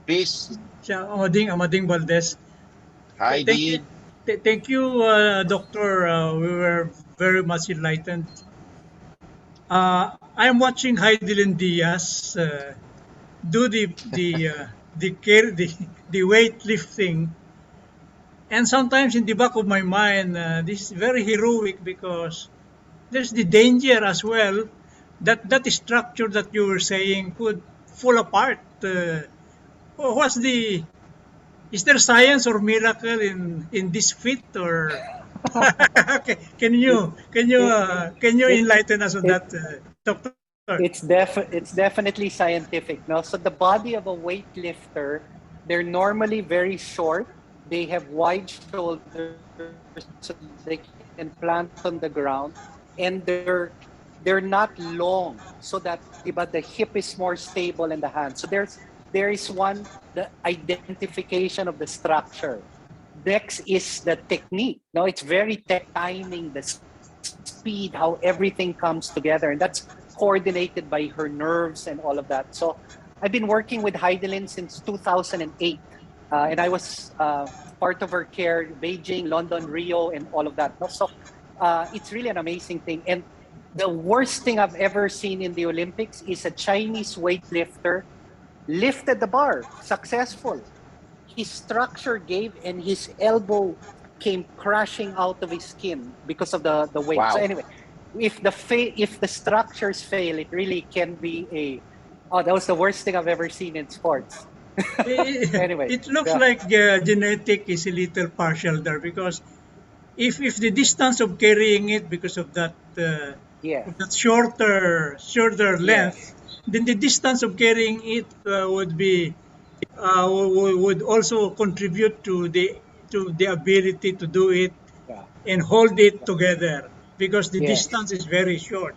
Please. Siya, Amading Valdez. Hi, Dean. Thank you, Doctor. We were very much enlightened. I'm watching Heidelin Diaz do the weightlifting, and sometimes in the back of my mind, this is very heroic because there's the danger as well that structure that you were saying could fall apart. Is there science or miracle in this feat, or can you enlighten us on that, Doctor? It's definitely scientific. No? So the body of a weightlifter, they're normally very short. They have wide shoulders, so they can plant on the ground, and they're not long, so that the hip is more stable in the hand. So there is the identification of the structure. Next is the technique. No, it's very timing, the speed, how everything comes together, and that's coordinated by her nerves and all of that. So I've been working with Heidelin since 2008, and I was part of her care, Beijing, London, Rio, and all of that. So it's really an amazing thing. And the worst thing I've ever seen in the Olympics is a Chinese weightlifter lifted the bar, successful. His structure gave and his elbow came crashing out of his skin because of the weight. Wow. So anyway, if the structures fail, it really can be that was the worst thing I've ever seen in sports. Anyway, it looks like genetic is a little partial there, because if the distance of carrying it because of that that shorter length, then the distance of carrying it would also contribute to the ability to do it and hold it together, because the distance is very short.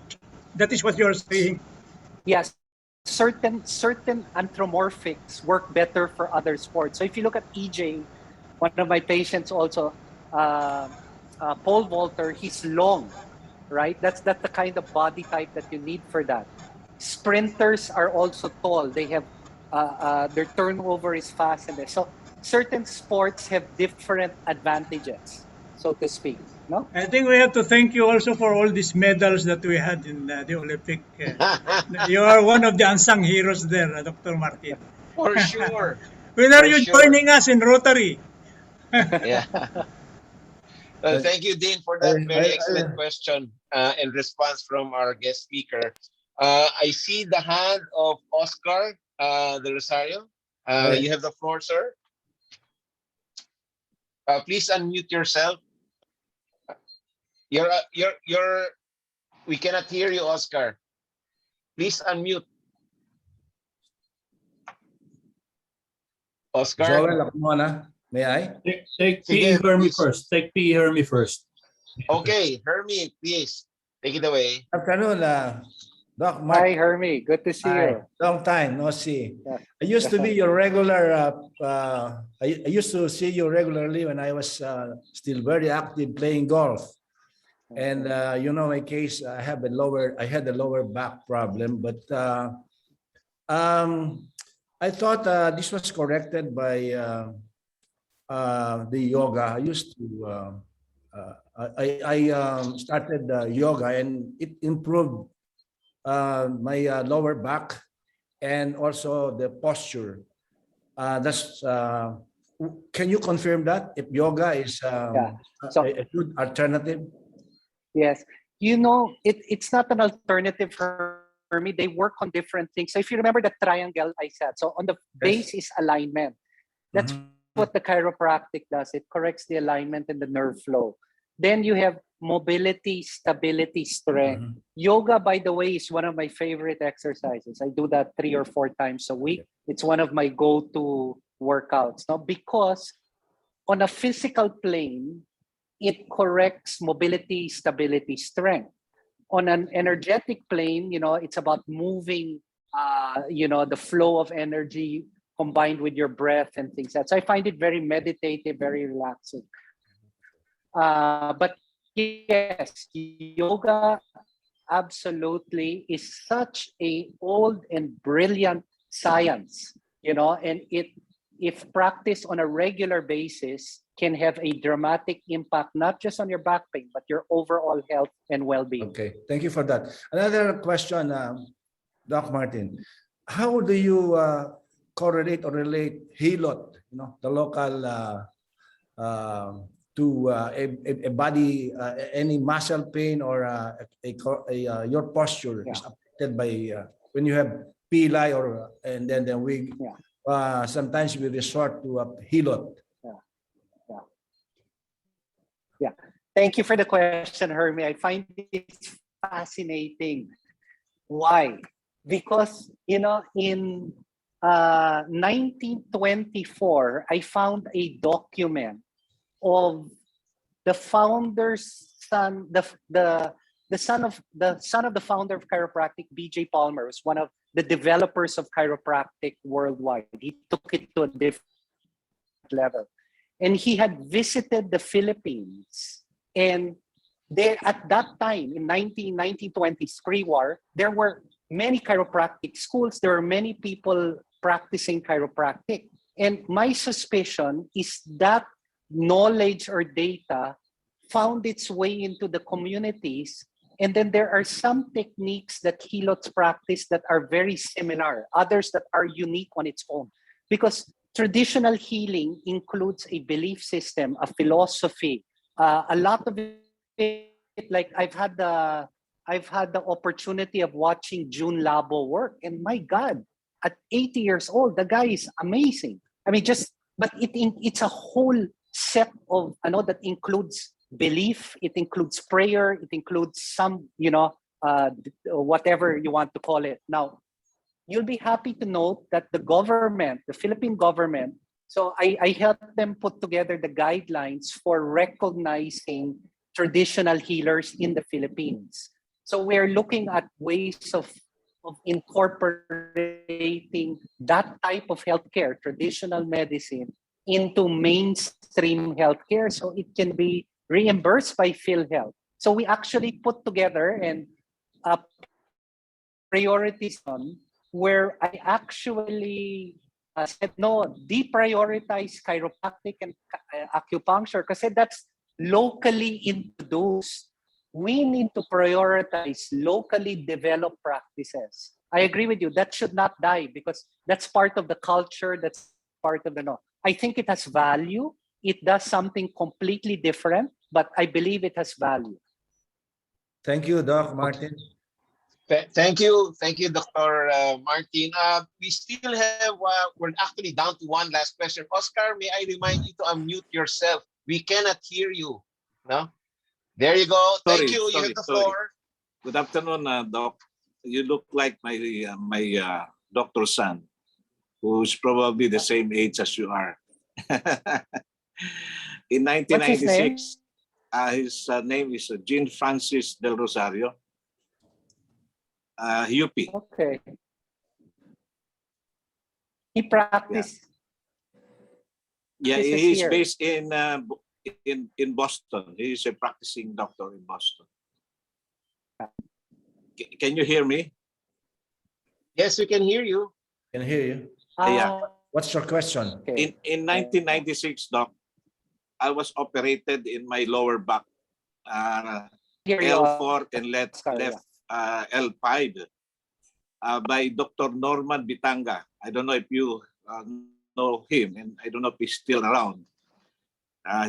That is what you are saying. Yes. Certain anthropomorphics work better for other sports. So if you look at EJ, one of my patients also, pole vaulter, he's long, right? That's the kind of body type that you need for that. Sprinters are also tall. They have their turnover is fast, and so certain sports have different advantages, so to speak. No, I think we have to thank you also for all these medals that we had in the Olympic. You are one of the unsung heroes there, Dr. Martin. For sure. When are For you sure. joining us in Rotary? Yeah. Well, thank you, Dean, for that very excellent question and response from our guest speaker. I see the hand of Oscar de Rosario. You have the floor, sir. Please unmute yourself. We cannot hear you, Oscar. Please unmute. Oscar? Joel, ako muna. May I? Take Sige, PE Hermie please. first. Take PE Hermie first. Okay, Hermie, please. Take it away. Afternoon, Doc Mark. hi Hermie, good to see Hi. you. Long time no see. Yeah. I used to be your regular. I used to see you regularly when I was still very active playing golf. And you know, my case, I had a lower back problem, but I thought this was corrected by the yoga. I used to. I started yoga, and it improved my lower back and also the posture. Can you confirm that if yoga is So- a good alternative? Yes, you know, it's not an alternative for me. They work on different things. So if you remember the triangle I said, so on the base is alignment. That's what the chiropractic does. It corrects the alignment and the nerve flow. Then you have mobility, stability, strength. Yoga, by the way, is one of my favorite exercises. I do that 3 or 4 times a week. It's one of my go-to workouts. Now, because on a physical plane, it corrects mobility, stability, strength. On an energetic plane, you know, it's about moving, you know, the flow of energy combined with your breath and things like that. So I find it very meditative, very relaxing. But yes, yoga absolutely is such a old and brilliant science, you know, and if practiced on a regular basis, can have a dramatic impact, not just on your back pain, but your overall health and well-being. Okay, thank you for that. Another question, Doc Martin. How do you correlate or relate hilot, you know, the local to a body, any muscle pain or your posture is affected by when you have pilay and then we sometimes we resort to a hilot. Yeah. Thank you for the question, Hermie. I find it fascinating. Why? Because, you know, in 1924, I found a document of the founder's son, the son of the founder of chiropractic, B.J. Palmer, was one of the developers of chiropractic worldwide. He took it to a different level. And he had visited the Philippines. And there, at that time, in 1920s, pre-war, there were many chiropractic schools. There were many people practicing chiropractic. And my suspicion is that knowledge or data found its way into the communities. And then there are some techniques that helots practice that are very similar, others that are unique on its own. Because traditional healing includes a belief system, a philosophy, a lot of it. Like I've had the opportunity of watching June Labo work, and my God, at 80 years old, the guy is amazing. I mean, but it's a whole set of, I know, that includes belief, it includes prayer, it includes some, you know, whatever you want to call it. Now, you'll be happy to note that the government, the Philippine government, so I helped them put together the guidelines for recognizing traditional healers in the Philippines. So we're looking at ways of incorporating that type of healthcare, traditional medicine, into mainstream healthcare so it can be reimbursed by PhilHealth. So we actually put together and priorities on where I actually said, no, deprioritize chiropractic and acupuncture because that's locally introduced. We need to prioritize locally developed practices. I agree with you. That should not die because that's part of the culture. That's part of the no. I think it has value. It does something completely different, but I believe it has value. Thank you, Doc Martin. Thank you, Dr. Martin. We still have, we're actually down to one last question. Oscar, may I remind you to unmute yourself? We cannot hear you. No? There you go. Thank you. You have the floor. Good afternoon, Doc. You look like my doctor's son, who's probably the same age as you are. In 1996, his name is Jean Francis Del Rosario. UP. Okay. He practiced. Yeah, he's based in Boston. He's a practicing doctor in Boston. Can you hear me? Yes, we can hear you. Can hear you. Yeah. What's your question? In 1996, Doc, I was operated in my lower back, L4 and left L5, by Dr. Norman Bitanga. I don't know if you know him, and I don't know if he's still around.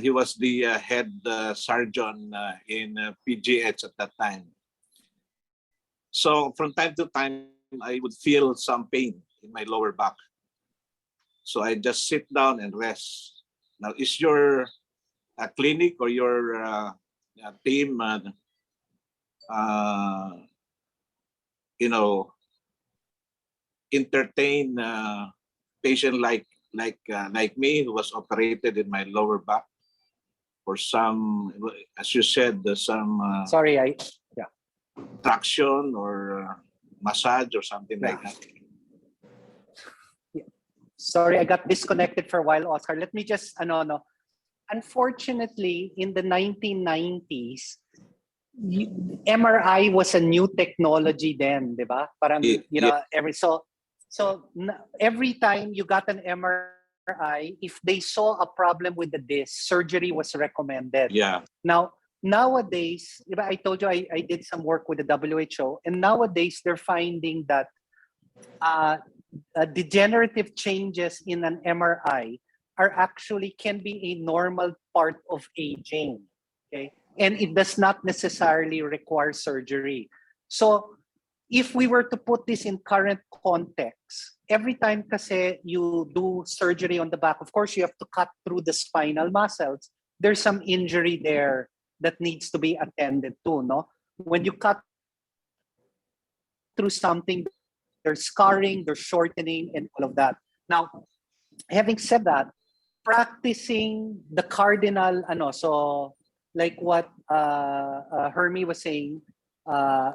He was the head surgeon in PGH at that time. So from time to time, I would feel some pain in my lower back. So I just sit down and rest. Now, is your clinic or your team, entertain patient like me who was operated in my lower back for some, as you said, some traction or massage or something like that. Sorry, I got disconnected for a while, Oscar. Let me just, unfortunately, in the 1990s, MRI was a new technology then, di ba? Parang, every time you got an MRI, if they saw a problem with the disc, surgery was recommended. Yeah. Now, nowadays, I told you I did some work with the WHO, and nowadays they're finding that degenerative changes in an MRI can be a normal part of aging. Okay, and it does not necessarily require surgery. So, if we were to put this in current context, every time kasi you do surgery on the back, of course you have to cut through the spinal muscles. There's some injury there that needs to be attended to, no? When you cut through something, there's scarring, there's shortening, and all of that. Now, having said that, practicing the cardinal, so like what Hermie was saying,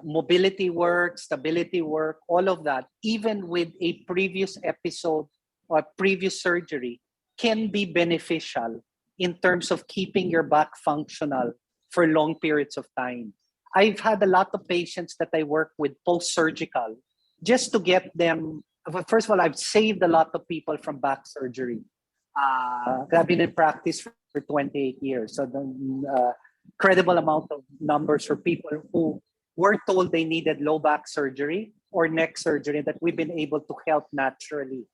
mobility work, stability work, all of that, even with a previous episode or previous surgery, can be beneficial in terms of keeping your back functional for long periods of time. I've had a lot of patients that I work with post-surgical just to get them. First of all, I've saved a lot of people from back surgery. I've been in practice for 28 years. So the credible amount of numbers for people who were told they needed low back surgery or neck surgery that we've been able to help naturally.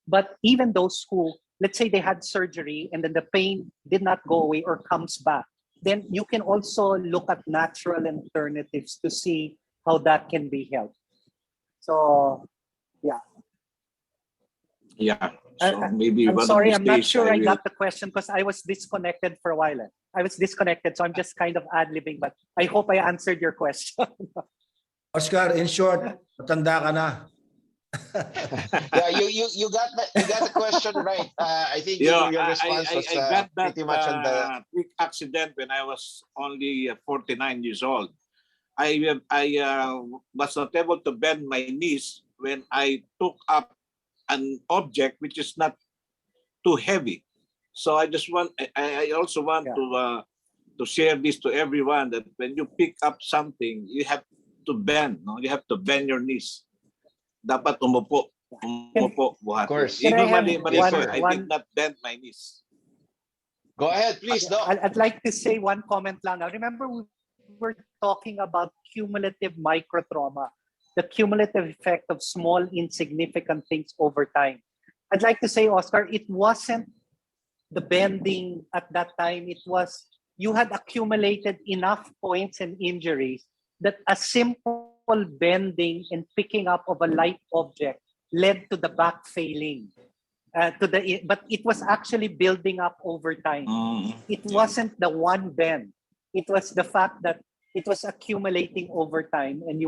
But even those who, let's say they had surgery and then the pain did not go away or comes back, then you can also look at natural alternatives to see how that can be helped. So, yeah. Yeah. So maybe I'm sorry, I'm not sure I got the question because I was disconnected for a while. I was disconnected, so I'm just kind of ad-libbing, but I hope I answered your question. Oscar, in short, matanda ka na. Yeah, you got the question right. I think your response was pretty much on the quick accident when I was only 49 years old. I was not able to bend my knees when I took up an object which is not too heavy. So I also want to share this to everyone that when you pick up something, you have to bend. No, you have to bend your knees. Dapat umupo, buhat. Can I Even have mali one, sir, I did not bend my knees. Go ahead, please, Doc. I'd like to say one comment lang. Now, remember, we were talking about cumulative microtrauma, the cumulative effect of small, insignificant things over time. I'd like to say, Oscar, it wasn't the bending at that time. It was you had accumulated enough points and injuries that a simple bending and picking up of a light object led to the back failing. But it was actually building up over time. It wasn't the one bend. It was the fact that it was accumulating over time, and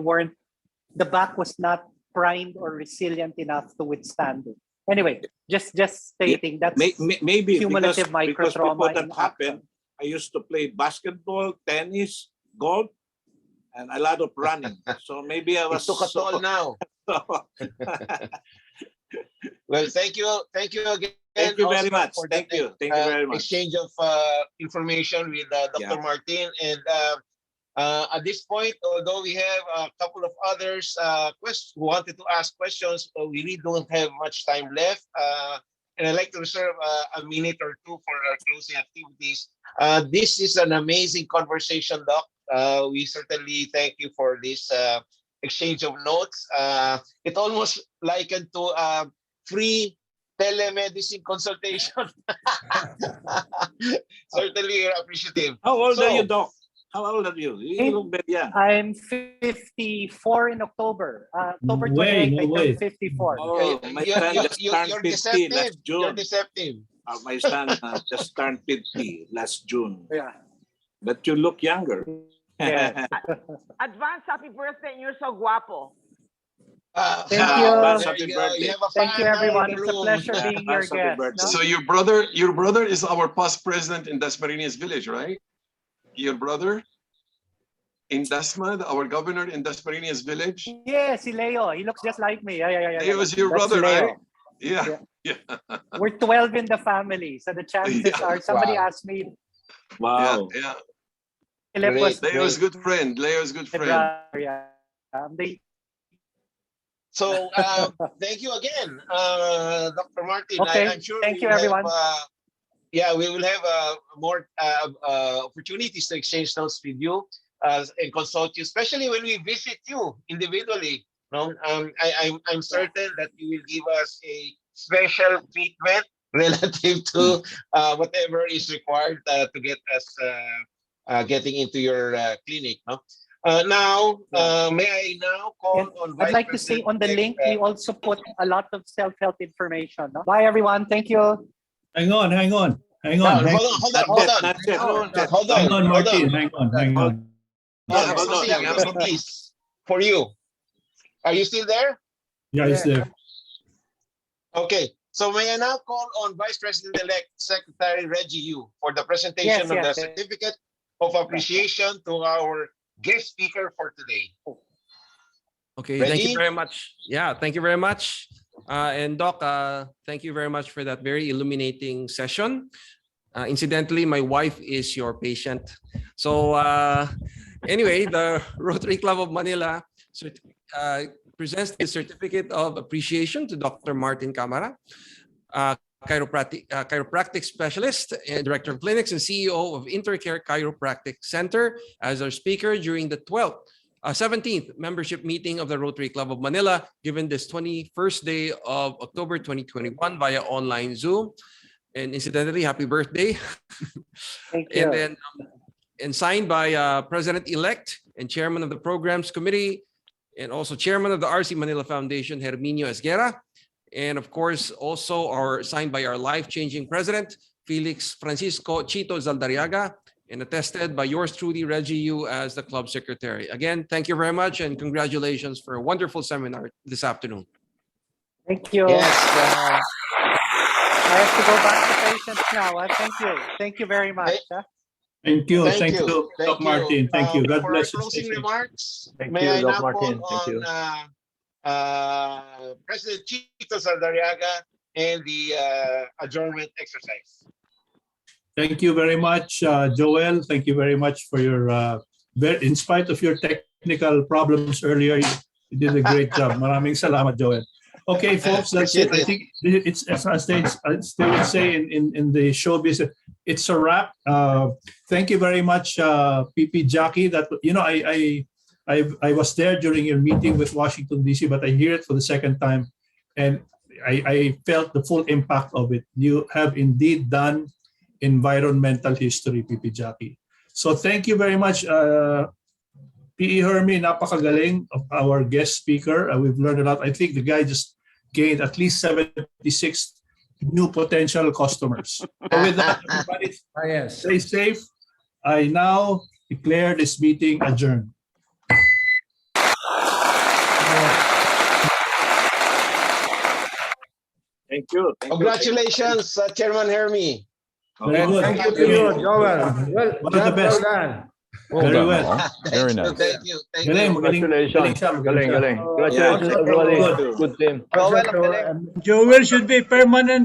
the back was not primed or resilient enough to withstand it. Anyway, just stating that's maybe cumulative because microtrauma. before that happened, I used to play basketball, tennis, golf, and a lot of running. So maybe I was It took a toll now. Well, thank you again. Thank you very Oscar, much. for Thank that, you. Thank you very much. Exchange of information with Dr. Martin. And at this point, although we have a couple of others who wanted to ask questions, we really don't have much time left. And I'd like to reserve a minute or two for our closing activities. This is an amazing conversation, Doc. We certainly thank you for this exchange of notes. It almost likened to free telemedicine consultation. Certainly you're appreciative. How old are you, Doc? How old are you? You look very young. I'm 54 in October. October 28th, I turned 54. Oh, my son just turned 50 deceptive. last June. You're deceptive. My son just turned 50 last June. Yeah. But you look younger. Yeah. Advance happy birthday, you're so guapo. Thank you. Happy birthday. Thank you, everyone. It's a pleasure being your Happy guest. birthday. So your brother is our past president in Dasmariñas Village, right? Your brother in Dasma, our governor in Dasmariñas Village? Yes, si Leo. He looks just like me. Yeah. Leo is your That's brother, Leo. right? Yeah. We're 12 in the family. So the chances are somebody asked me. Wow. Yeah. Philip was Leo's good friend. Leo's good friend. Yeah. So thank you again, Dr. Martin. Okay. I'm sure Thank we you, will everyone. we will have more opportunities to exchange notes with you and consult you, especially when we visit you individually. No, I'm certain that you will give us a special treatment relative to whatever is required to get us getting into your clinic. No. Now, may I now call on I'd like to say on the link, we also put a lot of self-help information. No? Bye, everyone. Thank you. Hang on. Hold on, Martin. Hang on. Please, for you. Are you still there? Yeah, he's there. Okay. So may I now call on Vice President-elect Secretary Reggie Yu for the presentation of the certificate of appreciation to our guest speaker for today. Okay, Ready? Thank you very much. Yeah, thank you very much. And Doc, thank you very much for that very illuminating session. Incidentally, my wife is your patient. So anyway, the Rotary Club of Manila presents the certificate of appreciation to Dr. Martin Camara, chiropractic specialist, director of clinics, and CEO of Intercare Chiropractic Center as our speaker during the 17th membership meeting of the Rotary Club of Manila, given this 21st day of October 2021 via online Zoom. And incidentally, happy birthday. Thank you. And then and signed by President-elect and Chairman of the Programs Committee, and also Chairman of the RC Manila Foundation, Herminio Esguerra. And of course, also signed by our life-changing President, Felix Francisco Chito Zaldariaga, and attested by yours truly, Reggie Yu, as the club secretary. Again, thank you very much and congratulations for a wonderful seminar this afternoon. Thank you. Yes. I have to go back to patients now. Thank you. Thank you very much. Thank you, Doc Martin. Thank you. God For bless you. closing remarks, Thank may you, I Doc now Martin. call Thank on President Chito Zaldariaga and the adjournment exercise. Thank you very much, Joel. Thank you very much for your, in spite of your technical problems earlier, you did a great job. Maraming salamat, Joel. Okay, folks, that's it. I think it's, as I would say in the showbiz, it's a wrap. Thank you very much, PP Jackie. That, you know, I was there during your meeting with Washington, D.C., but I hear it for the second time, and I felt the full impact of it. You have indeed done environmental history, PP Jackie. So thank you very much, P.E. Hermie, napakagaling of our guest speaker. We've learned a lot. I think the guy just gained at least 76 new potential customers. So with that, everybody, stay safe. I now declare this meeting adjourned. Thank you. Congratulations, Chairman Hermie. Very good. Thank you to you, Joel. Well, One of the best. Very well. Very nice. Thank you. Galing, Congratulations. galing. Congratulations, everybody. Good team. Joel should be permanent